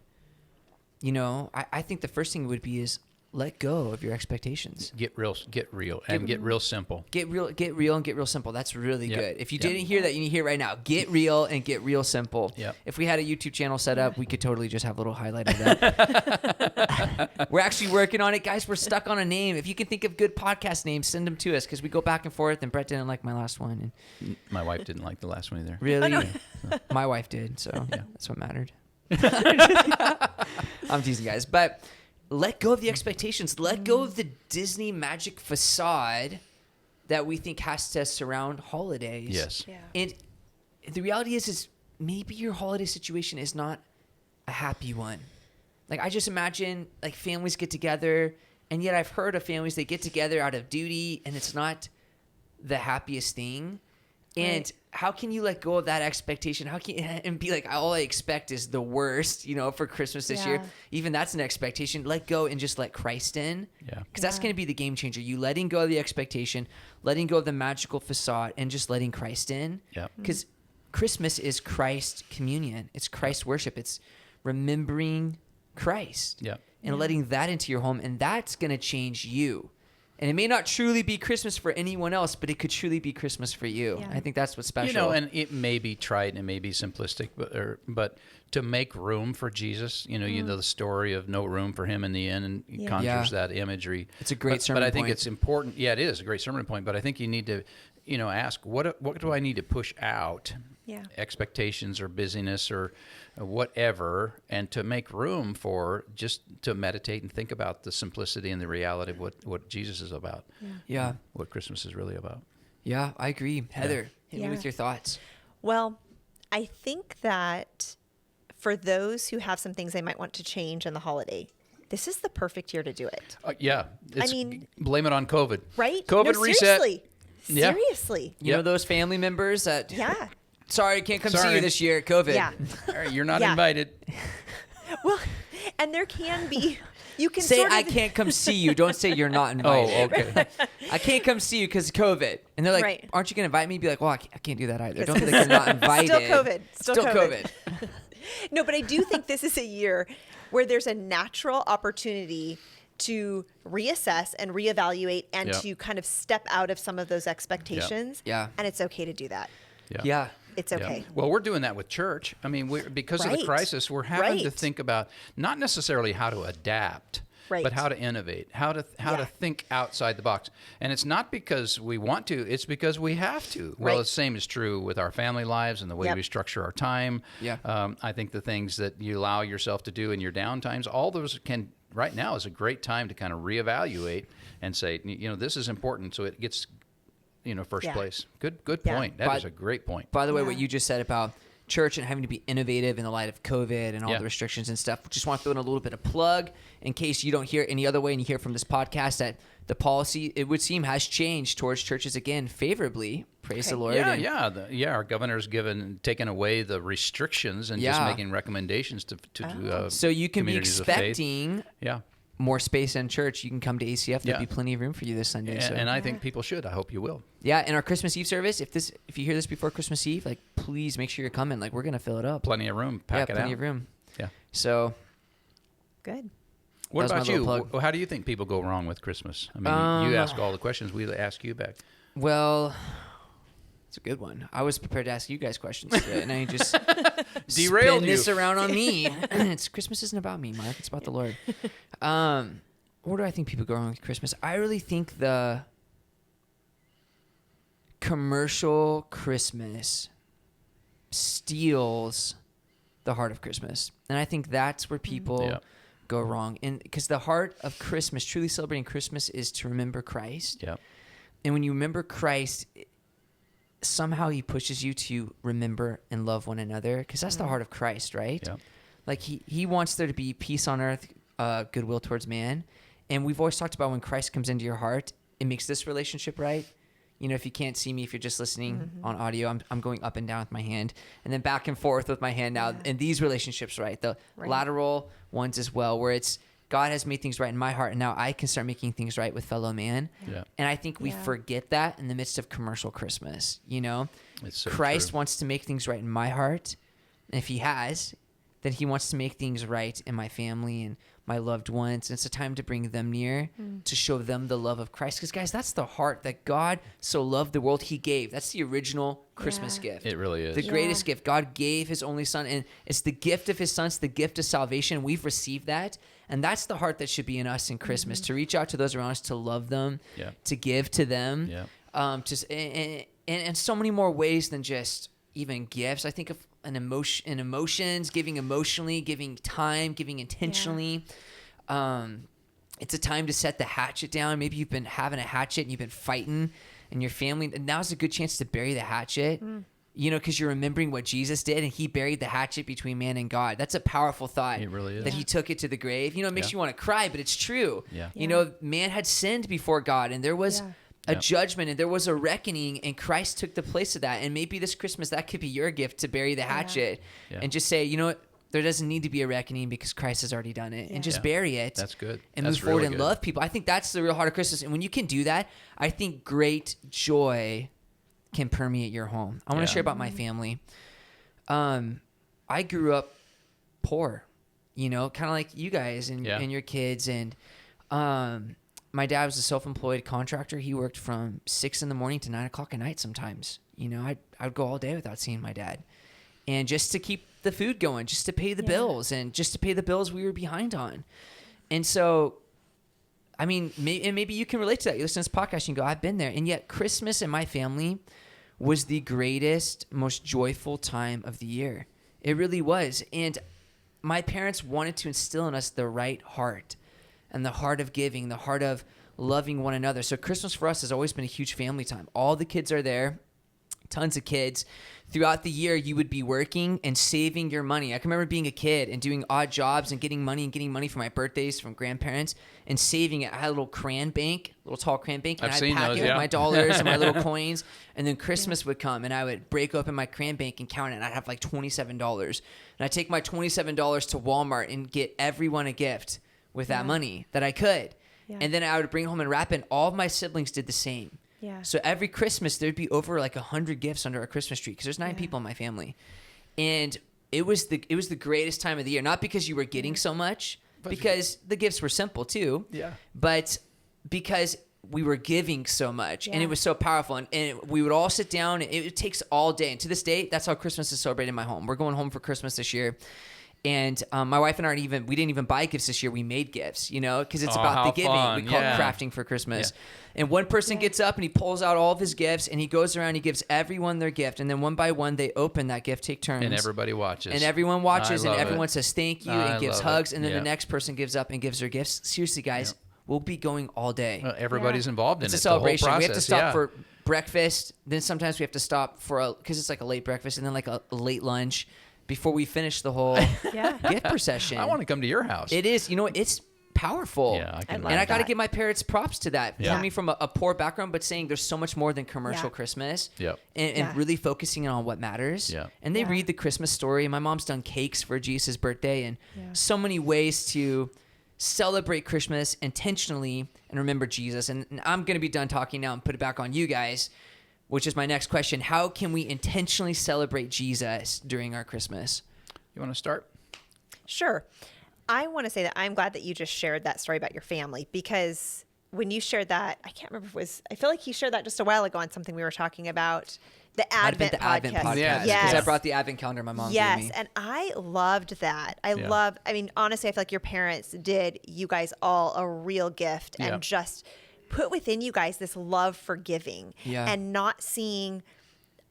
I think the first thing would be is let go of your expectations. Get real, and get real simple. Get real, and get real simple. That's really Yep. good. If you Yep. didn't hear that, you need to hear it right now. Get real and get real simple. Yep. If we had a YouTube channel set up, we could totally just have a little highlight of that. We're actually working on it, guys. We're stuck on a name. If you can think of good podcast names, send them to us because we go back and forth. And Brett didn't like my last one, and My wife didn't like the last one either. really, my wife did. So that's what mattered. I'm teasing, guys, but let go of the expectations. Let go of the Disney magic facade that we think has to surround holidays. Yes. Yeah. And the reality is maybe your holiday situation is not a happy one. Like, I just imagine, like, families get together, and yet I've heard of families, they get together out of duty, and it's not the happiest thing. And how can you let go of that expectation? How can and be like, all I expect is the worst, for Christmas this year. Even that's an expectation. Let go and just let Christ in. Yeah. Because that's going to be the game changer. You letting go of the expectation, letting go of the magical facade, and just letting Christ in. Yeah. Because Christmas is Christ communion. It's Christ worship. It's remembering Christ. Yeah. And letting that into your home. And that's going to change you. And it may not truly be Christmas for anyone else, but it could truly be Christmas for you. Yeah. I think that's what's special. And it may be trite and it may be simplistic, but to make room for Jesus, you know the story of no room for him in the inn, and it conjures that imagery. It's a great sermon But I think point. it's important. Yeah, it is a great sermon point. But I think you need to, ask what do I need to push out? Yeah. Expectations or busyness or whatever, and to make room for just to meditate and think about the simplicity and the reality of what Jesus is about. Yeah. What Christmas is really about. Yeah, I agree. Heather, hit me with your thoughts. Well, I think that for those who have some things they might want to change in the holiday, this is the perfect year to do it. Blame it on COVID. Right? COVID No, reset. Seriously. Yeah. Seriously. You know those family members that, Yeah. sorry, can't come see Sorry. you this year, COVID. Yeah. All right, you're not Yeah. invited. Well, and there can be, you can Say, sort of, I can't come see you. Don't say you're not invited. Oh, okay. I can't come see you because of COVID. And they're like, Right. aren't you going to invite me? Be like, well, I can't do that either. Don't be like you're not invited. Still COVID. Still COVID. No, but I do think this is a year where there's a natural opportunity to reassess and reevaluate and Yeah. to kind of step out of some of those expectations. Yeah. And it's okay to do that. Yeah. It's Yeah. okay. Well, we're doing that with church. I mean, because of the Right. crisis, we're having to Right. think about not necessarily how to adapt, Right. but how to innovate, how to think outside the box. And it's not because we want to; it's because we have to. Well, Right. the same is true with our family lives and the way Yep. we structure our time. Yeah. I think the things that you allow yourself to do in your downtimes, all those can. Right now is a great time to kind of reevaluate and say, this is important, so it gets, first Yeah. place. Good Yeah. point. That is a great point. By the way, Yeah. what you just said about church and having to be innovative in the light of COVID and all Yeah. the restrictions and stuff, just want to throw in a little bit of plug in case you don't hear it any other way and you hear from this podcast that the policy, it would seem, has changed towards churches again favorably. Praise the Lord. And Our governor's taken away the restrictions and just Yeah. making recommendations to so you can be communities of faith. expecting Yeah, more space in church. You can come to ACF. There'll Yeah. be plenty of room for you this Sunday. So. and I think people should. I hope you will. Yeah, in our Christmas Eve service, if you hear this before Christmas Eve, like, please make sure you're coming. Like, we're gonna fill it up. Plenty of room. Pack it out. plenty of room. Yeah. So Good. What That was my about you? little plug. How do you think people go wrong with Christmas? I mean, you ask all the questions. We ask you back. Well, it's a good one. I was prepared to ask you guys questions today, and I just Derailed spin this you. around on me. Christmas isn't about me, Mark. It's about the Lord. Where do I think people go wrong with Christmas? I really think the commercial Christmas steals the heart of Christmas, and I think that's where people Yeah. go wrong. And because the heart of Christmas, truly celebrating Christmas, is to remember Christ. Yeah. And when you remember Christ, somehow he pushes you to remember and love one another, because that's the heart of Christ, right? Yeah. Like he wants there to be peace on earth, goodwill towards man. And we've always talked about when Christ comes into your heart, it makes this relationship right. If you can't see me, if you're just listening on audio, I'm going up and down with my hand and then back and forth with my hand now. Yeah. And these relationships, right? The Right. lateral ones as well, where it's God has made things right in my heart, and now I can start making things right with fellow man. Yeah. And I think we Yeah. forget that in the midst of commercial Christmas. It's so Christ true. wants to make things right in my heart. And if he has, then he wants to make things right in my family and my loved ones. And it's a time to bring them near, to show them the love of Christ. Because, guys, that's the heart that God so loved the world he gave. That's the original Christmas Yeah. gift. It really is. The greatest gift. God gave his only son, and it's the gift of his son. It's the gift of salvation. We've received that. And that's the heart that should be in us in Christmas, to reach out to those around us, to love them, Yeah. to give to them. Yeah. Just and so many more ways than just even gifts. I think of emotions, giving emotionally, giving time, giving intentionally. It's a time to set the hatchet down. Maybe you've been having a hatchet and you've been fighting in your family, and now's a good chance to bury the hatchet. Because you're remembering what Jesus did, and he buried the hatchet between man and God. That's a powerful thought. It really is. That he took it to the grave. It makes Yeah. you want to cry, but it's true. Yeah. Man had sinned before God, and there was a judgment, and there was a reckoning, and Christ took the place of that. And maybe this Christmas, that could be your gift to bury the hatchet and just say, you know what? There doesn't need to be a reckoning because Christ has already done it, and just bury it. That's good. And That's move forward really and good. love people. I think that's the real heart of Christmas. And when you can do that, I think great joy can permeate your home. I want to share about my family. I grew up poor, you know, kind of like you guys and your kids. And my dad was a self-employed contractor. He worked from 6 a.m. to 9 o'clock at night sometimes. You know, I would go all day without seeing my dad. And just to keep the food going, just to pay the bills, and just to pay the bills we were behind on. And so, I mean, maybe you can relate to that. You listen to this podcast and you go, I've been there. And yet Christmas in my family was the greatest, most joyful time of the year. It really was. And my parents wanted to instill in us the right heart and the heart of giving, the heart of loving one another. So Christmas for us has always been a huge family time. All the kids are there, tons of kids. Throughout the year, you would be working and saving your money. I can remember being a kid and doing odd jobs and getting money for my birthdays from grandparents and saving it. I had a little crayon bank, little tall crayon bank, and I've I'd seen pack those, it with yeah. my dollars and my little coins. And then Christmas would come, and I would break open my crayon bank and count it, and I'd have like $27. And I'd take my $27 to Walmart and get everyone a gift with that money that I could. Yeah. And then I would bring home and wrap it, and all of my siblings did the same. Yeah. So every Christmas, there'd be over like 100 gifts under our Christmas tree because there's 9 people in my family. And it was the greatest time of the year, not because you were getting so much, because the gifts were simple too, but because we were giving so much, and it was so powerful. And we would all sit down, and it takes all day. And to this day, that's how Christmas is celebrated in my home. We're going home for Christmas this year. And my wife and I we didn't even buy gifts this year. We made gifts, you know, because it's about the giving. Fun. We call it crafting for Christmas. And one person gets up and he pulls out all of his gifts, and he goes around, he gives everyone their gift. And then one by one, they open that gift, take turns. And everybody watches. And everyone watches, I and love everyone it. says thank you I and gives love hugs. it. And then Yeah. the next person gives up and gives their gifts. Seriously, guys, we'll be going all day. Everybody's involved in It's it. a celebration. The whole We have to process, stop for breakfast. Then sometimes we have to stop because it's like a late breakfast, and then like a late lunch before we finish the whole gift procession. I want to come to your house. It is, you know, it's powerful. Yeah, I can and I got to that. give my parents props to that. Yeah. Coming from a poor background, but saying there's so much more than commercial Christmas. Yep. And really focusing on what matters. Yeah. And they read the Christmas story. My mom's done cakes for Jesus' birthday, and so many ways to celebrate Christmas intentionally and remember Jesus. And I'm going to be done talking now and put it back on you guys, which is my next question. How can we intentionally celebrate Jesus during our Christmas? You want to start? Sure. I want to say that I'm glad that you just shared that story about your family, because when you shared that, I can't remember if it was, I feel like he shared that just a while ago on something we were talking about, the Advent podcast. Advent podcast. Yes. Because I brought the Advent calendar my mom gave me. And I loved that. I mean, honestly, I feel like your parents did you guys all a real gift and just put within you guys this love for giving and not seeing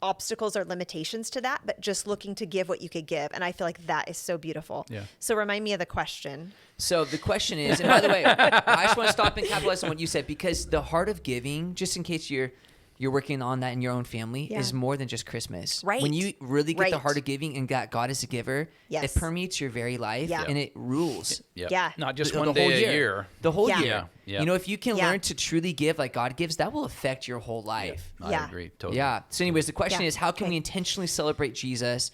obstacles or limitations to that, but just looking to give what you could give. And I feel like that is so beautiful. Yeah. So remind me of the question. So the question is, and by the way, I just want to stop and capitalize on what you said, because the heart of giving, just in case you're working on that in your own family, is more than just Christmas. Right. When you really get the Right. heart of giving and that God is a giver, Yes. it permeates your very life and it rules. Yep. Yeah. Not just the one whole day a year. The whole Yeah. year. Yeah. Yeah. You know, if you can Yeah. learn to truly give like God gives, that will affect your whole life. I Yeah. agree. Totally. Yeah. So anyways, the question Yeah. is, how can Okay. we intentionally celebrate Jesus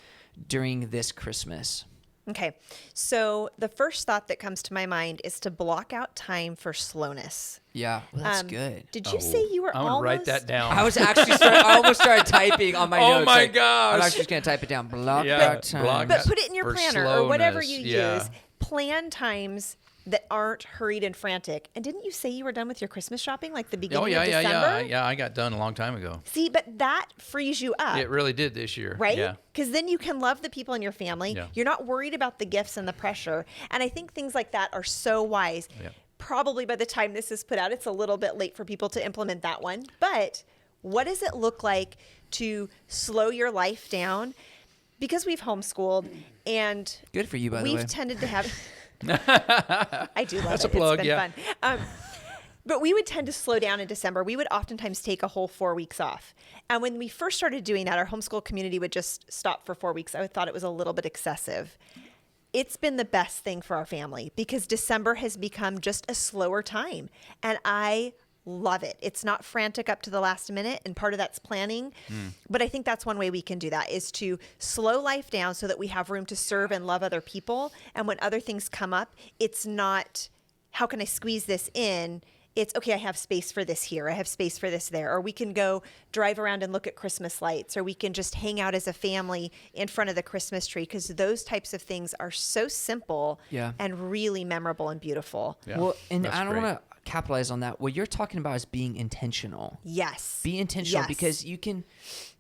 during this Christmas? Okay. So the first thought that comes to my mind is to block out time for slowness. Yeah. Well, that's good. Did you say you were I'm going to write almost that down. I was actually I almost started typing on my Oh notes. my like, I'm gosh. actually just going to type it down. Block Yeah, out time. block But out- put it in your for planner or whatever you slowness, use. Plan times that aren't hurried and frantic. And didn't you say you were done with your Christmas shopping like the beginning Oh, yeah, of yeah, December? yeah. I got done a long time ago. See, but that frees you up. It really did this year. Right? Yeah. Because then you can love the people in your family. Yeah. You're not worried about the gifts and the pressure. And I think things like that are so wise. Yeah. Probably by the time this is put out, it's a little bit late for people to implement that one. But what does it look like to slow your life down? Because we've homeschooled and Good for you, by the way. we've tended to have. I do love That's it. a plug, It's been yeah. fun. But we would tend to slow down in December. We would oftentimes take a whole 4 weeks off. And when we first started doing that, our homeschool community would just stop for 4 weeks. I thought it was a little bit excessive. It's been the best thing for our family because December has become just a slower time. And I love it. It's not frantic up to the last minute, and part of that's planning. But I think that's one way we can do that, is to slow life down so that we have room to serve and love other people. And when other things come up, it's not, how can I squeeze this in? It's, okay, I have space for this here. I have space for this there. Or we can go drive around and look at Christmas lights, or we can just hang out as a family in front of the Christmas tree, because those types of things are so simple and really memorable and beautiful. Yeah, well, and that's I don't great. want to capitalize on that. What you're talking about is being intentional. Yes. Be intentional, Yes. because you can,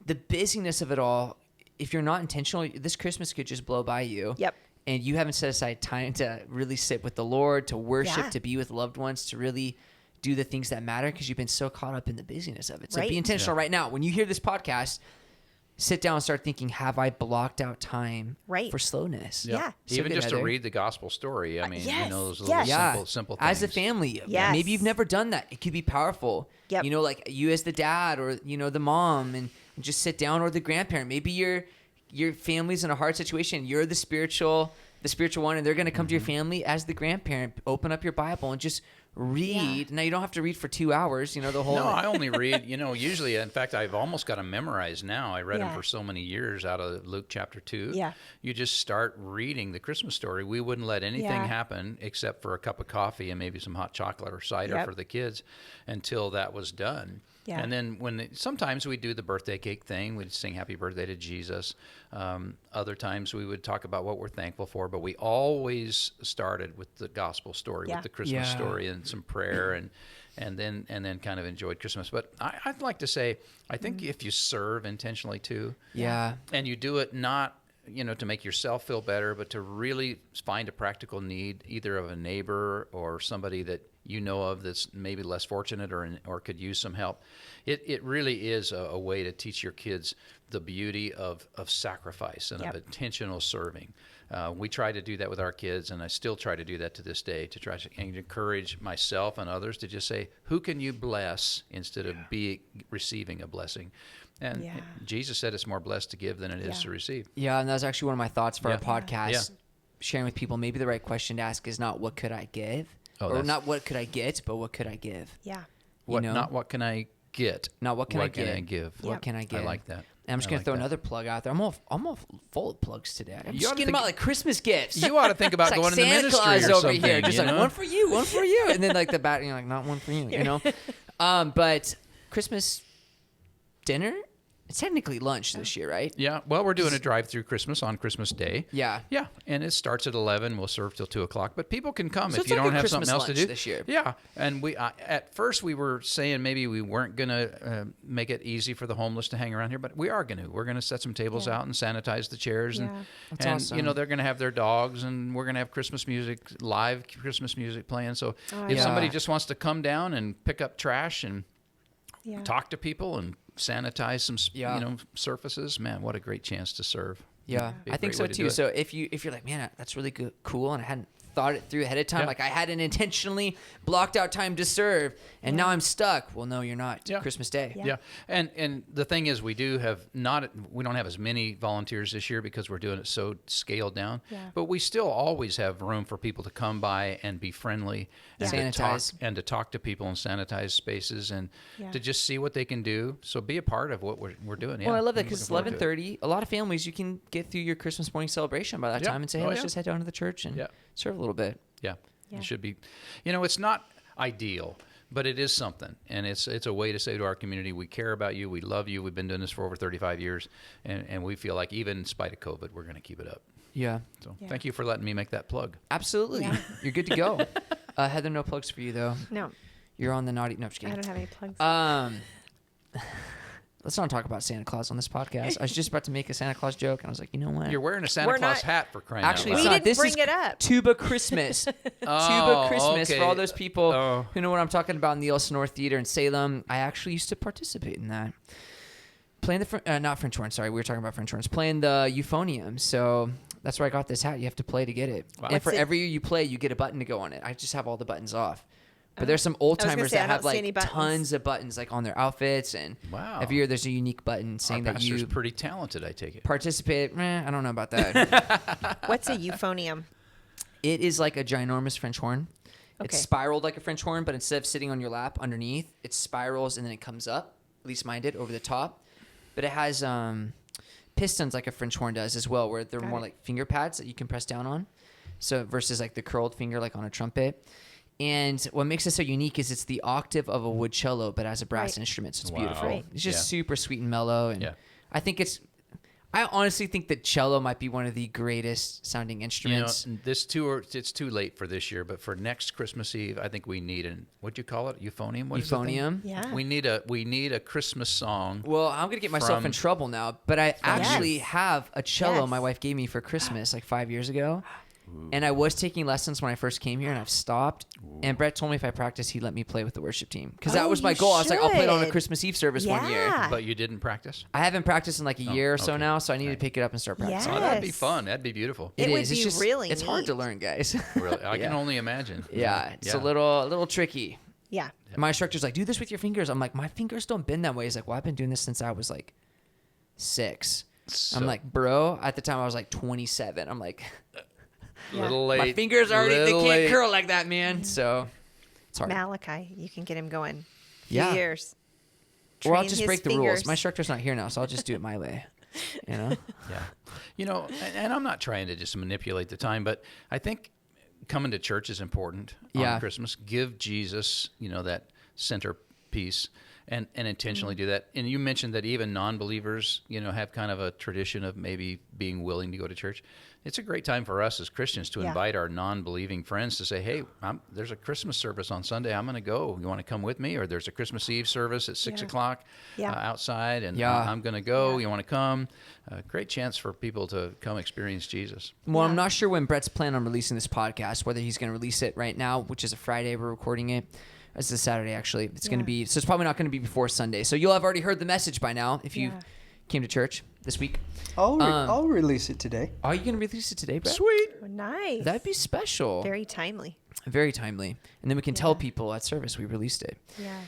the busyness of it all, if you're not intentional, this Christmas could just blow by you. Yep. And you haven't set aside time to really sit with the Lord, to worship, Yeah. to be with loved ones, to really do the things that matter, because you've been so caught up in the busyness of it. So Right. be intentional right now. When you hear this podcast, sit down and start thinking, have I blocked out time Right. for slowness? Yeah. So Even good, just to Heather. read the gospel story. I mean, yes, those little yes. simple things. As a family, Yes. maybe you've never done that. It could be powerful. Yep. Like you as the dad, or the mom, and just sit down, or the grandparent. Maybe your family's in a hard situation. You're the spiritual one, and they're going to come to your family as the grandparent. Open up your Bible and just read. Now you don't have to read for 2 hours. The whole. No, I only read, usually, in fact, I've almost got them memorized now. I read them Yeah. for so many years out of Luke chapter 2. Yeah. You just start reading the Christmas story. We wouldn't let anything Yeah. happen except for a cup of coffee and maybe some hot chocolate or cider Yep. for the kids until that was done. Yeah. And then sometimes we do the birthday cake thing. We'd sing happy birthday to Jesus. Other times we would talk about what we're thankful for, but we always started with the gospel story, Yeah. with the Christmas Yeah. story and some prayer and then kind of enjoyed Christmas. But I'd like to say, I think if you serve intentionally too, Yeah. and you do it not to make yourself feel better, but to really find a practical need, either of a neighbor or somebody that you know of that's maybe less fortunate or could use some help. It really is a way to teach your kids the beauty of sacrifice and Yep. of intentional serving. We try to do that with our kids, and I still try to do that to this day, to try to encourage myself and others to just say, who can you bless instead of receiving a blessing? And Yeah. Jesus said it's more blessed to give than it is Yeah. to receive. Yeah, and that was actually one of my thoughts for Yeah. our podcast. Yeah. Sharing with people, maybe the right question to ask is not what could I give, Oh, or that's- not what could I get, but what could I give? Yeah. Not what can I get? Not what can I What can get? I give? What Yep. can I give? I like that. And I'm just I gonna like throw that. another plug out there. I'm all full of plugs today. I'm You just ought to getting think- about like Christmas gifts. You ought to think about It's like going in the Santa ministry Claus or over something. here, just you like know? one for you, and then like the bat, like not one for you. But Christmas dinner, it's technically lunch this year, right? Yeah, well, we're doing a drive-through Christmas on Christmas Day. Yeah. Yeah, and it starts at 11. We'll serve till 2 o'clock, but people can come So if it's you like don't a have Christmas something else to lunch do this year. Yeah, and we at first we were saying maybe we weren't gonna make it easy for the homeless to hang around here, but we are gonna. We're gonna set some tables out and sanitize the chairs, Yeah. That's and awesome. they're gonna have their dogs, and we're gonna have Christmas music, live Christmas music playing. So if yeah. somebody just wants to come down and pick up trash and Yeah. talk to people and sanitize some Yeah. surfaces, man, what a great chance to serve. Yeah, Be a I think great so way to do too. it. So if you're like, man, that's really good, cool, and I hadn't thought it through ahead of time, Yeah. like I hadn't intentionally blocked out time to serve, and now I'm stuck. Well, no, you're not. Yeah. Christmas Day. Yeah. Yeah, and the thing is, we don't have as many volunteers this year because we're doing it so scaled down. Yeah. But we still always have room for people to come by and be friendly and Sanitize. to talk to people and sanitize spaces and Yeah. to just see what they can do. So be a part of what we're doing. Well, Yeah, I love that I'm because it's looking forward to it. 11:30. A lot of families, you can get through your Christmas morning celebration by that Yeah. time and say, hey, Oh, let's yeah. just head down to the church and Yeah. serve a little bit. Yeah, Yeah. it should be. It's not ideal, but it is something, and it's a way to say to our community, we care about you, we love you. We've been doing this for over 35 years, and we feel like even in spite of COVID, we're going to keep it up. Yeah, So Yeah. thank you for letting me make that plug. absolutely. Yeah. You're good to go. Heather, no plugs for you though. No, You're on the naughty. No, I'm just I kidding. don't have any plugs. Let's not talk about Santa Claus on this podcast. I was just about to make a Santa Claus joke, and I was like, you know what? You're wearing a Santa We're Claus not- hat for crying Actually, out it's We loud. not. didn't This bring is it up. Tuba Christmas. Tuba Oh, Christmas okay. for all those people Oh. who know what I'm talking about in the Elsinore Theater in Salem. I actually used to participate in that. Playing the not French horn. Sorry, we were talking about French horns. Playing the euphonium. So that's where I got this hat. You have to play to get it. Wow. And for What's it- every year you play, you get a button to go on it. I just have all the buttons off. But there's some old I was gonna timers say, I that don't have see any like buttons. tons of buttons like on their outfits, and Wow. every year there's a unique button Our saying that pastor's you pretty talented, I take it. participate. I don't know about that. What's a euphonium? It is like a ginormous French horn. It's Okay. spiraled like a French horn, but instead of sitting on your lap underneath, it spirals and then it comes up. At least mine did, over the top. But it has pistons like a French horn does as well, where they're Got more it. like finger pads that you can press down on. So versus like the curled finger like on a trumpet. And what makes it so unique is it's the octave of a wood cello, but as a brass Right. instrument. So it's Wow. beautiful. Right. It's just Yeah. super sweet and mellow. And Yeah. I honestly think that cello might be one of the greatest sounding You know, instruments. it's too late for this year, but for next Christmas Eve, I think we need what'd you call it? Euphonium? What is the thing? Euphonium. Yeah. We need a Christmas song. Well, I'm going to get myself From- in trouble now, but I actually Yes. have a cello Yes. my wife gave me for Christmas like 5 years ago. And I was taking lessons when I first came here, and I've stopped. And Brett told me if I practice, he'd let me play with the worship team. Because that Oh, was my you goal. I was like, I'll play it on a should. Christmas Eve service one year. Yeah. But you didn't practice? I haven't practiced in like a year or so okay. now, so I need to pick it up and start practicing. Oh, that'd be Yes. fun. That'd be beautiful. It would is. be It's just, really It's hard to neat. learn, guys. Really, I can Yeah. only imagine. Yeah, it's a little tricky. Yeah. My instructor's like, do this with your fingers. I'm like, my fingers don't bend that way. He's like, well, I've been doing this since I was like 6. So- I'm like, bro, at the time I was like 27. I'm like, Little late. my fingers already, they little can't late. curl like that, man. So it's hard. Malachi, you can get him going. Yeah. Years. Or I'll Train just his break the rules. fingers. My instructor's not here now, so I'll just do it my way. You know? Yeah. You know, and I'm not trying to just manipulate the time, but I think coming to church is important Yeah. on Christmas. Give Jesus, that centerpiece and intentionally do that. And you mentioned that even non-believers, have kind of a tradition of maybe being willing to go to church. It's a great time for us as Christians to Yeah. invite our non-believing friends to say, hey, there's a Christmas service on Sunday. I'm going to go. You want to come with me? Or there's a Christmas Eve service at 6 Yeah. o'clock Yeah. outside, and Yeah. I'm going to go. Yeah. You want to come? Great chance for people to come experience Jesus. Well, I'm Yeah. not sure when Brett's planning on releasing this podcast, whether he's going to release it right now, which is a Friday. We're recording it. It's a Saturday, actually. It's going to Yeah. be, so it's probably not going to be before Sunday. So you'll have already heard the message by now if you Yeah. came to church this week. I'll release it today. Are you going to release it today, Brett? Sweet. Oh, nice. That'd be special. very timely. Very timely. And then we can tell people at service we released it. Yeah.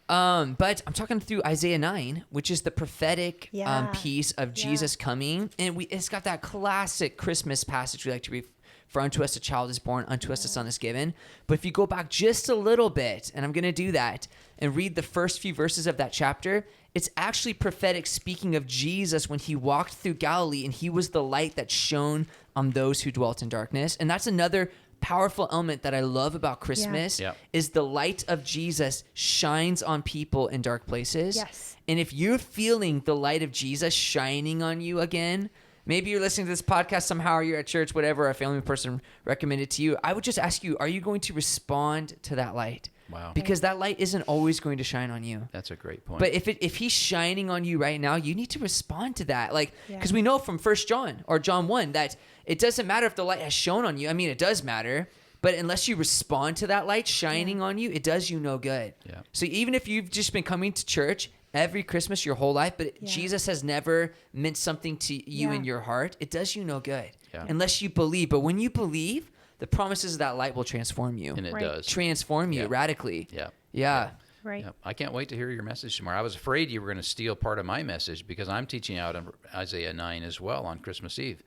But I'm talking through Isaiah 9, which is the prophetic Yeah. piece of Jesus coming. And it's got that classic Christmas passage we like to read. For unto us a child is born, unto us a son is given. But if you go back just a little bit, and I'm going to do that, and read the first few verses of that chapter, it's actually prophetic, speaking of Jesus when he walked through Galilee and he was the light that shone on those who dwelt in darkness. And that's another powerful element that I love about Christmas Yeah. is the light of Jesus shines on people in dark places. Yes. And if you're feeling the light of Jesus shining on you again, maybe you're listening to this podcast somehow, or you're at church, whatever, a family person recommended to you, I would just ask you, are you going to respond to that light? Wow. Because that light isn't always going to shine on you. That's a great point. But if he's shining on you right now, you need to respond to that. Like, Yeah. because we know from 1 John or John 1 that it doesn't matter if the light has shone on you. I mean, it does matter. But unless you respond to that light shining on you, it does you no good. Yeah. So even if you've just been coming to church every Christmas your whole life, but Yeah. Jesus has never meant something to you Yeah. in your heart, it does you no good. Yeah. Unless you believe. But when you believe, the promises of that light will transform you. and it Right. does. Transform you Yeah. radically. Yeah. Yeah. Right. Yeah. I can't wait to hear your message tomorrow. I was afraid you were going to steal part of my message because I'm teaching out on Isaiah 9 as well on Christmas Eve.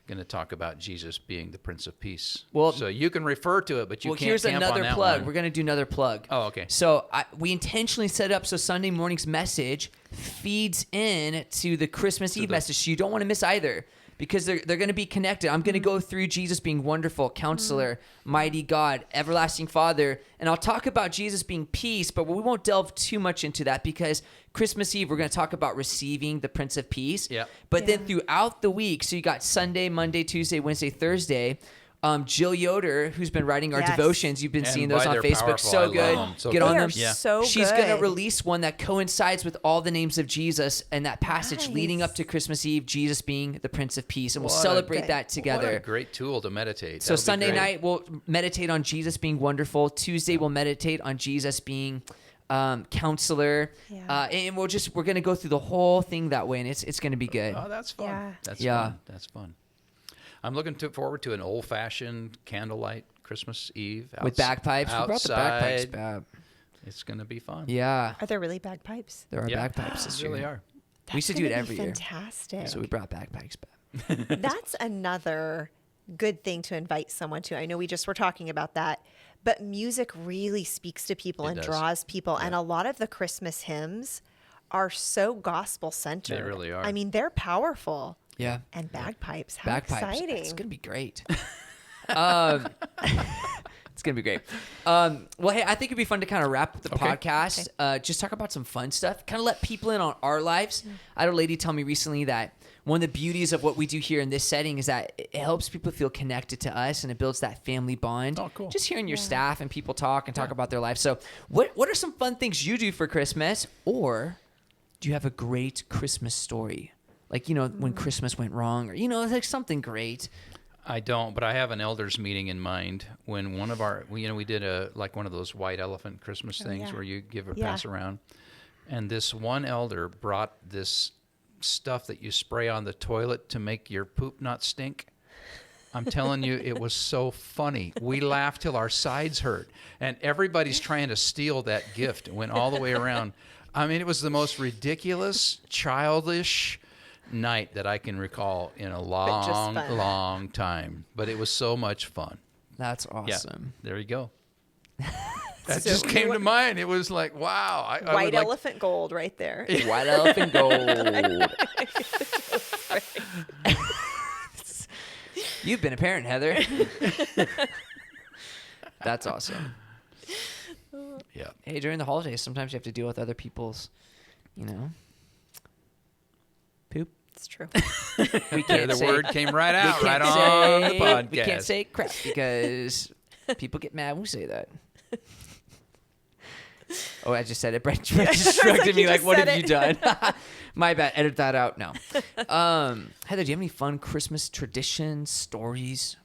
Going to talk about Jesus being the Prince of Peace. Well- so you can refer to it, but you Well, can't here's camp on another that plug. one. We're going to do another plug. Oh, okay. So we intentionally set up so Sunday morning's message feeds in to the Christmas Eve message. So you don't want to miss either because they're going to be connected. I'm going to go through Jesus being wonderful, counselor, mighty God, everlasting Father. And I'll talk about Jesus being peace, but we won't delve too much into that because Christmas Eve, we're going to talk about receiving the Prince of Peace. Yeah. But then Yeah. throughout the week, so you got Sunday, Monday, Tuesday, Wednesday, Thursday, Jill Yoder, who's been writing our Yes. devotions, you've been And seeing those boy, on they're Facebook. powerful. I So love good. them. So Get good. on They them. are Yeah. so She's going to good. release one that coincides with all the names of Jesus and that passage Nice. leading up to Christmas Eve, Jesus being the Prince of Peace. And we'll What a- celebrate Good. that What a together. great tool to meditate. So That'll be Sunday great. night, we'll meditate on Jesus being wonderful. Tuesday, we'll meditate on Jesus being counselor. Yeah. And we're going to go through the whole thing that way. And it's going to be good. Oh, that's fun. Yeah. That's Yeah. fun. That's fun. I'm looking forward to an old-fashioned candlelight Christmas Eve With bagpipes. We brought the bagpipes outside. back. It's going to be fun. Yeah. Are there really bagpipes? There are Yeah. bagpipes this There really year. are. We used to do it gonna be every year. Fantastic. So we brought bagpipes back. That's another good thing to invite someone to. I know we just were talking about that, but music really speaks to people and does. draws people. And a lot of the Christmas hymns are so gospel centered. They really are. I mean, they're powerful. Yeah. And bagpipes. How Bagpipes. exciting. It's going to be great. It's going to be great. Well, hey, I think it'd be fun to kind of wrap the podcast. Just talk about some fun stuff. Kind of let people in on our lives. I had a lady tell me recently that one of the beauties of what we do here in this setting is that it helps people feel connected to us, and it builds that family bond. Oh, cool. Just hearing your staff and people talk about their lives. So what are some fun things you do for Christmas? Or do you have a great Christmas story? Like, when Christmas went wrong, or, like something great. I don't, but I have an elders meeting in mind when one of our, we did one of those white elephant Christmas things where you give a pass around. And this one elder brought this stuff that you spray on the toilet to make your poop not stink. I'm telling you, it was so funny. We laughed till our sides hurt. And everybody's trying to steal that gift. It went all the way around. I mean, it was the most ridiculous, childish night that I can recall in a long time. But it was so much fun. That's awesome. Yeah, there you go. That just came to mind. It was like, wow. White elephant gold right there. White elephant gold. You've been a parent, Heather. That's awesome. Yeah. Hey, during the holidays, sometimes you have to deal with other people's, poop. It's true. We can't The say, word came right out, we right can't on the say- podcast. We can't say crap because people get mad when we say that. Oh, I just said it. Brett just shrugged at me you like, just what said have you it." done? My bad. Edit that out. No. Heather, do you have any fun Christmas traditions, stories?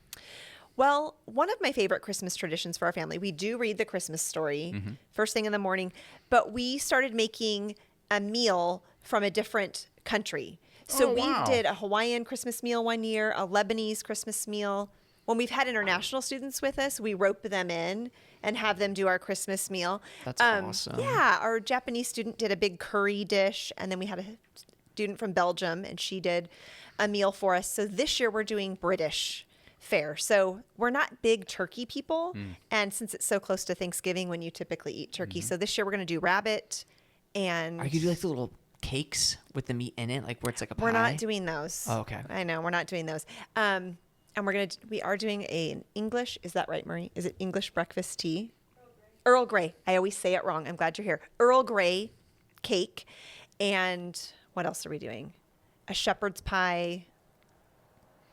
Well, one of my favorite Christmas traditions for our family, we do read the Christmas story first thing in the morning, but we started making a meal from a different country. So we did a Hawaiian Christmas meal one year, a Lebanese Christmas meal. When we've had international students with us, we rope them in and have them do our Christmas meal. That's awesome. Yeah, our Japanese student did a big curry dish, and then we had a student from Belgium, and she did a meal for us. So this year we're doing British fare. So we're not big turkey people, and since it's so close to Thanksgiving when you typically eat turkey, so this year we're going to do rabbit, and Are you going to do like the little cakes with the meat in it, like where it's like a pie? we're not doing those. Oh, okay. I know we're not doing those. And we are doing an English. Is that right, Marie? Is it English breakfast tea? Earl Grey. I always say it wrong. I'm glad you're here. Earl Grey cake, and what else are we doing? A shepherd's pie.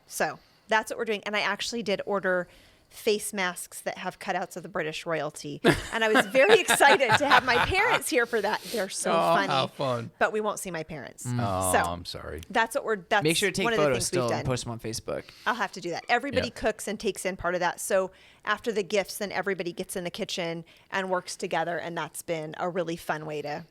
So that's what we're doing. And I actually did order face masks that have cutouts of the British royalty. And I was very excited to have my parents here for that. They're so funny. How fun. But we won't see my parents. Oh, So I'm sorry. that's what that's Make sure to take one of the photos things still we've and done. post them on Facebook. I'll have to do that. Everybody Yeah. cooks and takes in part of that. So after the gifts, then everybody gets in the kitchen and works together. And that's been a really fun way to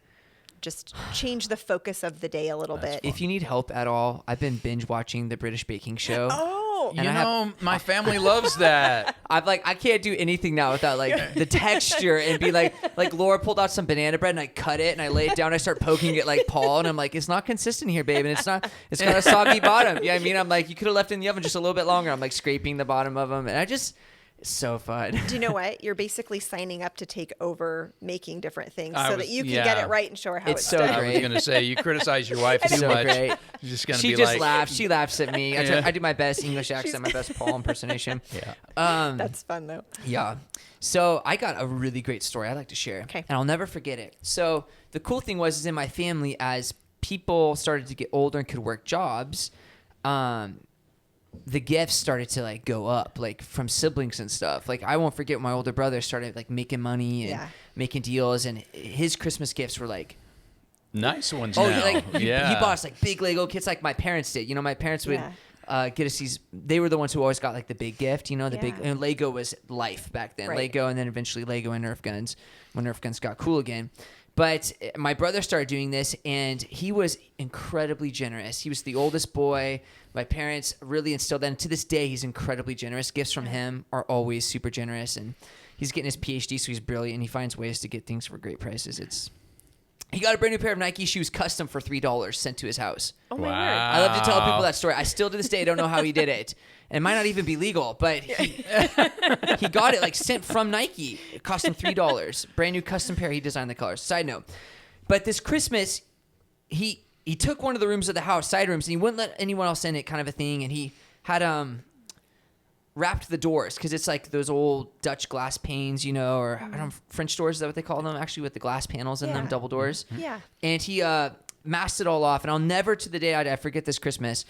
just change the focus of the day a little bit. If you need help at all, I've been binge watching the British Baking Show. Oh, And I have- My family loves that. I can't do anything now without like the texture and be like Laura pulled out some banana bread and I cut it and I lay it down. I start poking it like Paul and I'm like, it's not consistent here, babe. And it's got a soggy bottom. Yeah, I mean, I'm like, you could have left it in the oven just a little bit longer. I'm like scraping the bottom of them. And it's so fun. do you know what? You're basically signing up to take over making different things so that was- you can get yeah. it right and show her how It's it's so done. I was great. going to say, you criticize your wife too So much. great. You're just going to She be just like, laughs. She laughs at me. Yeah. I do my best English accent, my best Paul impersonation. Yeah. That's fun though. Yeah. So I got a really great story I'd like to share. Okay. And I'll never forget it. So the cool thing was in my family, as people started to get older and could work jobs, the gifts started to like go up, like from siblings and stuff. Like I won't forget when my older brother started like making money and Yeah. making deals, and his Christmas gifts were like, nice ones oh, now. he bought us like big Lego kits, like my parents did. You know, my parents would get us these. They were the ones who always got like the big gift. You know, the big. Yeah. And Lego was life back then. Right. Lego, and then eventually Lego and Nerf guns when Nerf guns got cool again. But my brother started doing this, and he was incredibly generous. He was the oldest boy. My parents really instilled that. And to this day, he's incredibly generous. Gifts from him are always super generous. And he's getting his PhD, so he's brilliant. And he finds ways to get things for great prices. He got a brand new pair of Nike shoes custom for $3 sent to his house. Oh my Wow. word. I love to tell people that story. I still to this day don't know how he did it. And it might not even be legal, but he, He got it like sent from Nike. It cost him $3. Brand new custom pair. He designed the colors. Side note. But this Christmas, he took one of the rooms of the house, side rooms, and he wouldn't let anyone else in it, kind of a thing. And he had wrapped the doors because it's like those old Dutch glass panes, or I don't know, French doors, is that what they call them? Actually, with the glass panels in them, double doors. Yeah. And he masked it all off. And I'll never to the day I forget this Christmas.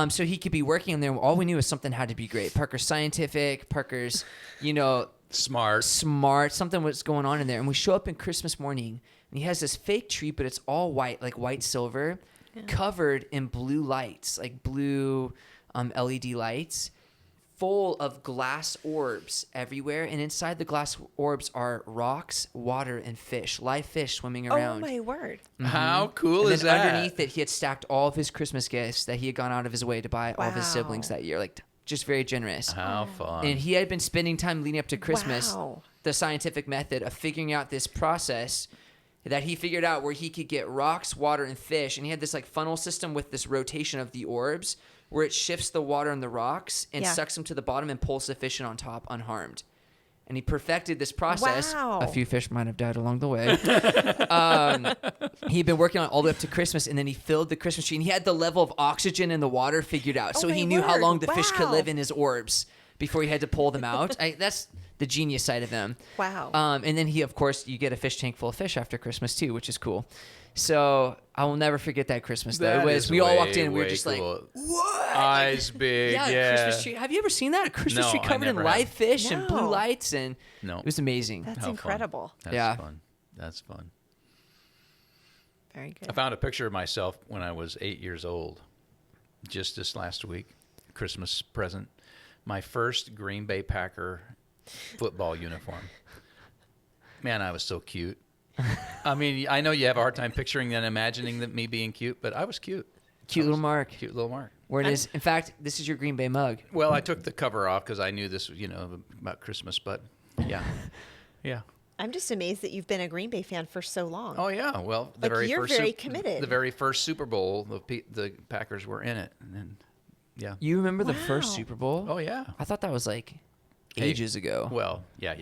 So he could be working in there. All we knew was something had to be great. Parker's scientific. Parker's, Smart. Something was going on in there. And we show up in Christmas morning, and he has this fake tree, but it's all white, like white silver, covered in blue lights, like blue LED lights, full of glass orbs everywhere. And inside the glass orbs are rocks, water, and fish, live fish swimming around. Oh, my word. How cool and is then that? underneath it, he had stacked all of his Christmas gifts that he had gone out of his way to buy all of his siblings that year. Like, just very generous. How fun. And he had been spending time leading up to Christmas, Wow. the scientific method of figuring out this process that he figured out where he could get rocks, water, and fish. And he had this like funnel system with this rotation of the orbs where it shifts the water and the rocks and sucks them to the bottom and pulls the fish in on top unharmed. And he perfected this process. Wow. A few fish might have died along the way. He'd been working on it all the way up to Christmas, and then he filled the Christmas tree. And he had the level of oxygen in the water figured out. So my he knew how word. long the fish could Wow. live in his orbs before he had to pull them out. That's the genius side of them. Wow. And then of course, you get a fish tank full of fish after Christmas too, which is cool. So I will never forget that Christmas though. That It was, is we all way, walked in and we were way just cool. like, what? Eyes big, Yeah, yeah. a Christmas tree. Have you ever seen that? A Christmas No, tree I covered in never live have. fish and blue No. lights, and No. it was amazing. That's How fun. incredible. That's Yeah. fun. That's fun. Very good. I found a picture of myself when I was 8 years old, just this last week, Christmas present. My first Green Bay Packer football uniform. Man, I was so cute. I mean, I know you have a hard time picturing and imagining that me being cute, but I was cute. Cute little Mark. Cute little Mark. Where it is. In fact, this is your Green Bay mug. Well, I took the cover off because I knew this was, about Christmas, but yeah. Yeah. I'm just amazed that you've been a Green Bay fan for so long. Oh yeah, well, You're very committed. The very first Super Bowl, the Packers were in it, and then, yeah. You remember the Wow. first Super Bowl? Oh yeah. I thought that was like ages ago. Well, yeah.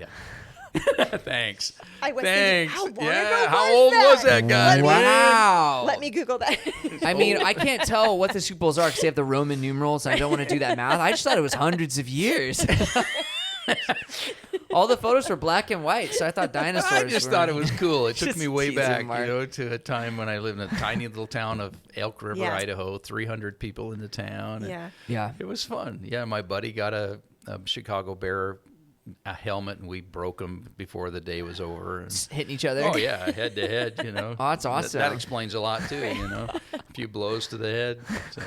Thanks. I was Thanks. thinking, how long yeah. ago How was old that? was that guy? man? Wow. Let me Google that. I mean, I can't tell what the Super Bowls are because they have the Roman numerals. And I don't want to do that math. I just thought it was hundreds of years. All the photos were black and white, so I thought dinosaurs. I just thought it was cool. It took Just me way teasing, back, Mark. to a time when I lived in a tiny little town of Elk River, Yeah. Idaho. 300 people in the town. Yeah. Yeah. It was fun. Yeah, my buddy got a Chicago Bear a helmet, and we broke them before the day was over. And, Just hitting each other. oh yeah, head to head. Oh, that's awesome. That explains a lot too. A few blows to the head. So.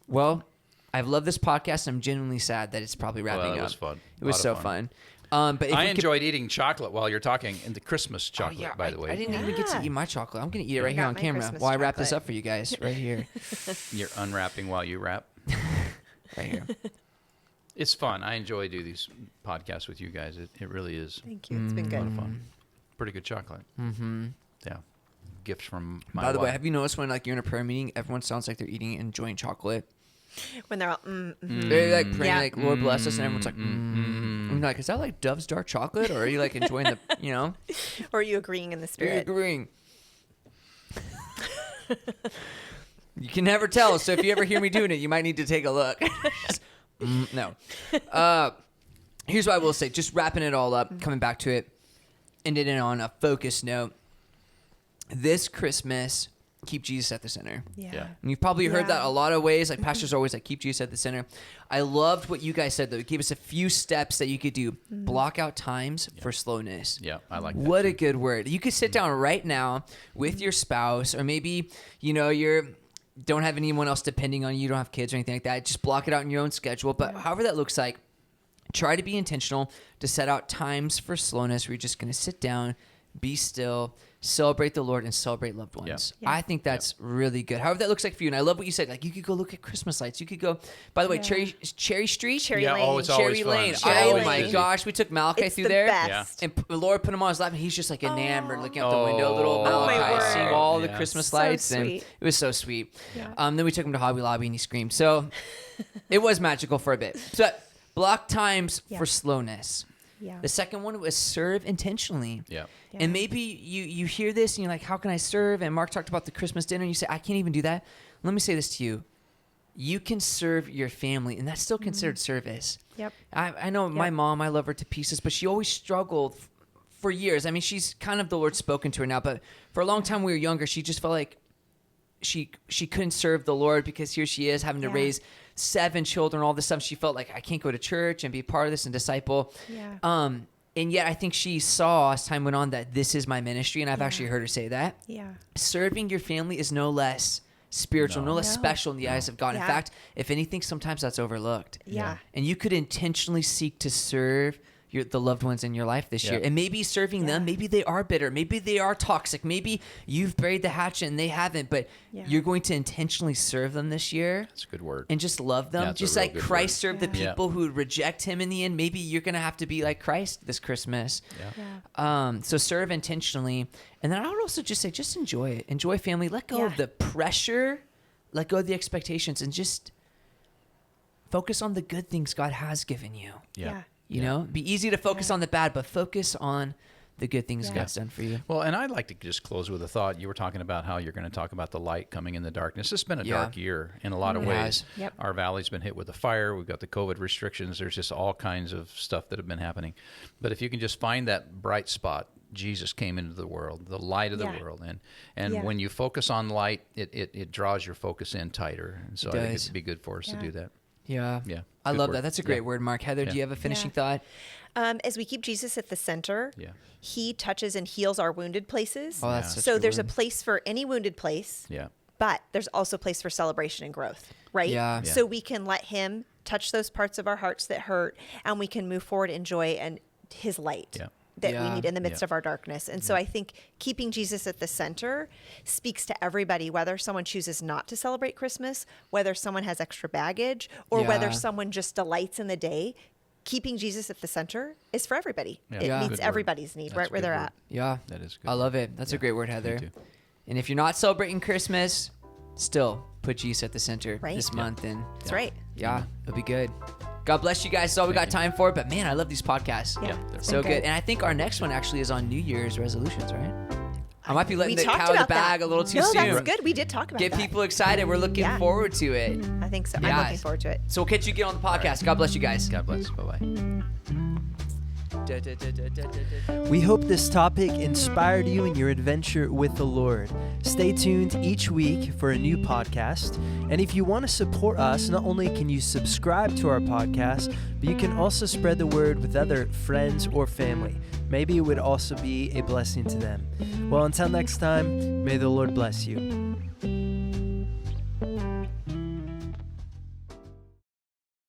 Well, I've loved this podcast. I'm genuinely sad that it's probably wrapping Well, up. it was fun. It was A lot so of fun. But if I we could- enjoyed eating chocolate while you're talking, and the Christmas Oh, chocolate, yeah, by the way. I didn't even get to Yeah. eat my chocolate. I'm going to eat it right I here got on my camera Christmas while I wrap this chocolate. up for you guys. Right here. You're unwrapping while you wrap. Right here. It's fun. I enjoy do these podcasts with you guys. It really is Thank you. It's been a lot good. of fun. Pretty good chocolate. Mm-hmm. Yeah. Gifts from my By the way, wife. have you noticed when like you're in a prayer meeting, everyone sounds like they're eating and enjoying chocolate? When they're all, They're like praying Yeah. like, Lord bless us, and everyone's like, I'm like, is that like Dove's dark chocolate, or are you like enjoying the, or are you agreeing in the you're spirit? agreeing? You can never tell. So if you ever hear me doing it, you might need to take a look. No. Here's what I will say. Just wrapping it all up, coming back to it, ending it on a focused note. This Christmas, keep Jesus at the center. Yeah. And you've probably heard Yeah. that a lot of ways. Like pastors are always like, keep Jesus at the center. I loved what you guys said, though. It gave us a few steps that you could do. Block out times for slowness. Yeah, I like that. What a good word. You could sit down right now with your spouse, or maybe, you're don't have anyone else depending on you, don't have kids or anything like that. Just block it out in your own schedule. But however that looks like, try to be intentional to set out times for slowness where you're just going to sit down, be still, celebrate the Lord, and celebrate loved ones. Yeah. I think that's really good. However that looks like for you. And I love what you said. Like, you could go look at Christmas lights. You could go, by the way, Yeah. Cherry Street? Cherry Yeah, Lane. oh, it's always Cherry fun. Lane. It's Cherry Oh always my busy. gosh. We took Malachi It's through the there. best. And the Lord put him on his lap, and he's just like enamored looking out the Oh. window, little Oh, my Malachi, word. seeing all the Yeah. Christmas So lights. And sweet. it was so sweet. Yeah. Then we took him to Hobby Lobby, and he screamed. So it was magical for a bit. So block times Yeah. for slowness. Yeah. The second one was serve intentionally. Yeah. Yeah. And maybe you hear this and you're like, how can I serve? And Mark talked about the Christmas dinner and you say, I can't even do that. Let me say this to you. You can serve your family, and that's still considered service. Yep. I know my mom, I love her to pieces, but she always struggled for years. I mean, she's kind of the Lord's spoken to her now, but for a long time when we were younger, she just felt like she couldn't serve the Lord because here she is having to Yeah. raise 7 children, all this stuff. She felt like I can't go to church and be part of this and disciple. Yeah. And yet I think she saw as time went on that this is my ministry, and I've actually heard her say that. Yeah. Serving your family is no less spiritual, no less No. special in the eyes of God. Yeah. In fact, if anything, sometimes that's overlooked. Yeah. And you could intentionally seek to serve the loved ones in your life this year. And maybe serving them, maybe they are bitter, maybe they are toxic, maybe you've buried the hatchet and they haven't, but you're going to intentionally serve them this year. That's a good word. And just love them. Yeah, it's a just real like good Christ word. served the Yeah. people who reject him in the end. Maybe you're going to have to be like Christ this Christmas. Yeah. So serve intentionally. And then I would also just say, just enjoy it. Enjoy family. Let go of the pressure. Let go of the expectations and just focus on the good things God has given you. Yeah. You know, it'd be easy to focus on the bad, but focus on the good things Yeah. God's done for you. Well, and I'd like to just close with a thought. You were talking about how you're going to talk about the light coming in the darkness. It's been a dark year in a lot of It ways. has. Yep. Our valley's been hit with the fire. We've got the COVID restrictions. There's just all kinds of stuff that have been happening. But if you can just find that bright spot, Jesus came into the world, the light of the world. And when you focus on light, it draws your focus in tighter. And so I think does. it'd be good for us to do that. Yeah. Yeah. I Good love word. that. That's a great Yeah. word, Mark. Heather, do you have a finishing thought? As we keep Jesus at the center, Yeah. he touches and heals our wounded places. Oh, that's such so a good there's word. a place for any wounded place, Yeah. but there's also a place for celebration and growth, right? Yeah. So we can let him touch those parts of our hearts that hurt, and we can move forward in joy and his light. Yeah. That we Yeah. need in the midst Yeah. of our darkness. And so I think keeping Jesus at the center speaks to everybody, whether someone chooses not to celebrate Christmas, whether someone has extra baggage, or whether Yeah. someone just delights in the day. Keeping Jesus at the center is for everybody. Yeah. It Yeah. meets Good word. everybody's need That's right a where good they're word. at. Yeah. That is good. I love it. That's a Yeah. great word, Me Heather. too. And if you're not celebrating Christmas, still put Jesus at the center Right. this month. And That's right. yeah, it'll be good. God bless you guys. That's all we got time for. But man, I love these podcasts. Yeah. they're So Been good. And I think our next one actually is on New Year's resolutions, right? I might be letting We the talked cow in the about bag that. a little too no, soon. that's good. We did talk about Get that. people excited. We're looking Yeah. forward to it. I think so. I'm Yes. looking forward to it. So we'll catch you again on the podcast. God bless you guys. God bless. Bye-bye. We hope this topic inspired you in your adventure with the Lord. Stay tuned each week for a new podcast. And if you want to support us, not only can you subscribe to our podcast, but you can also spread the word with other friends or family. Maybe it would also be a blessing to them. Well, until next time, may the Lord bless you.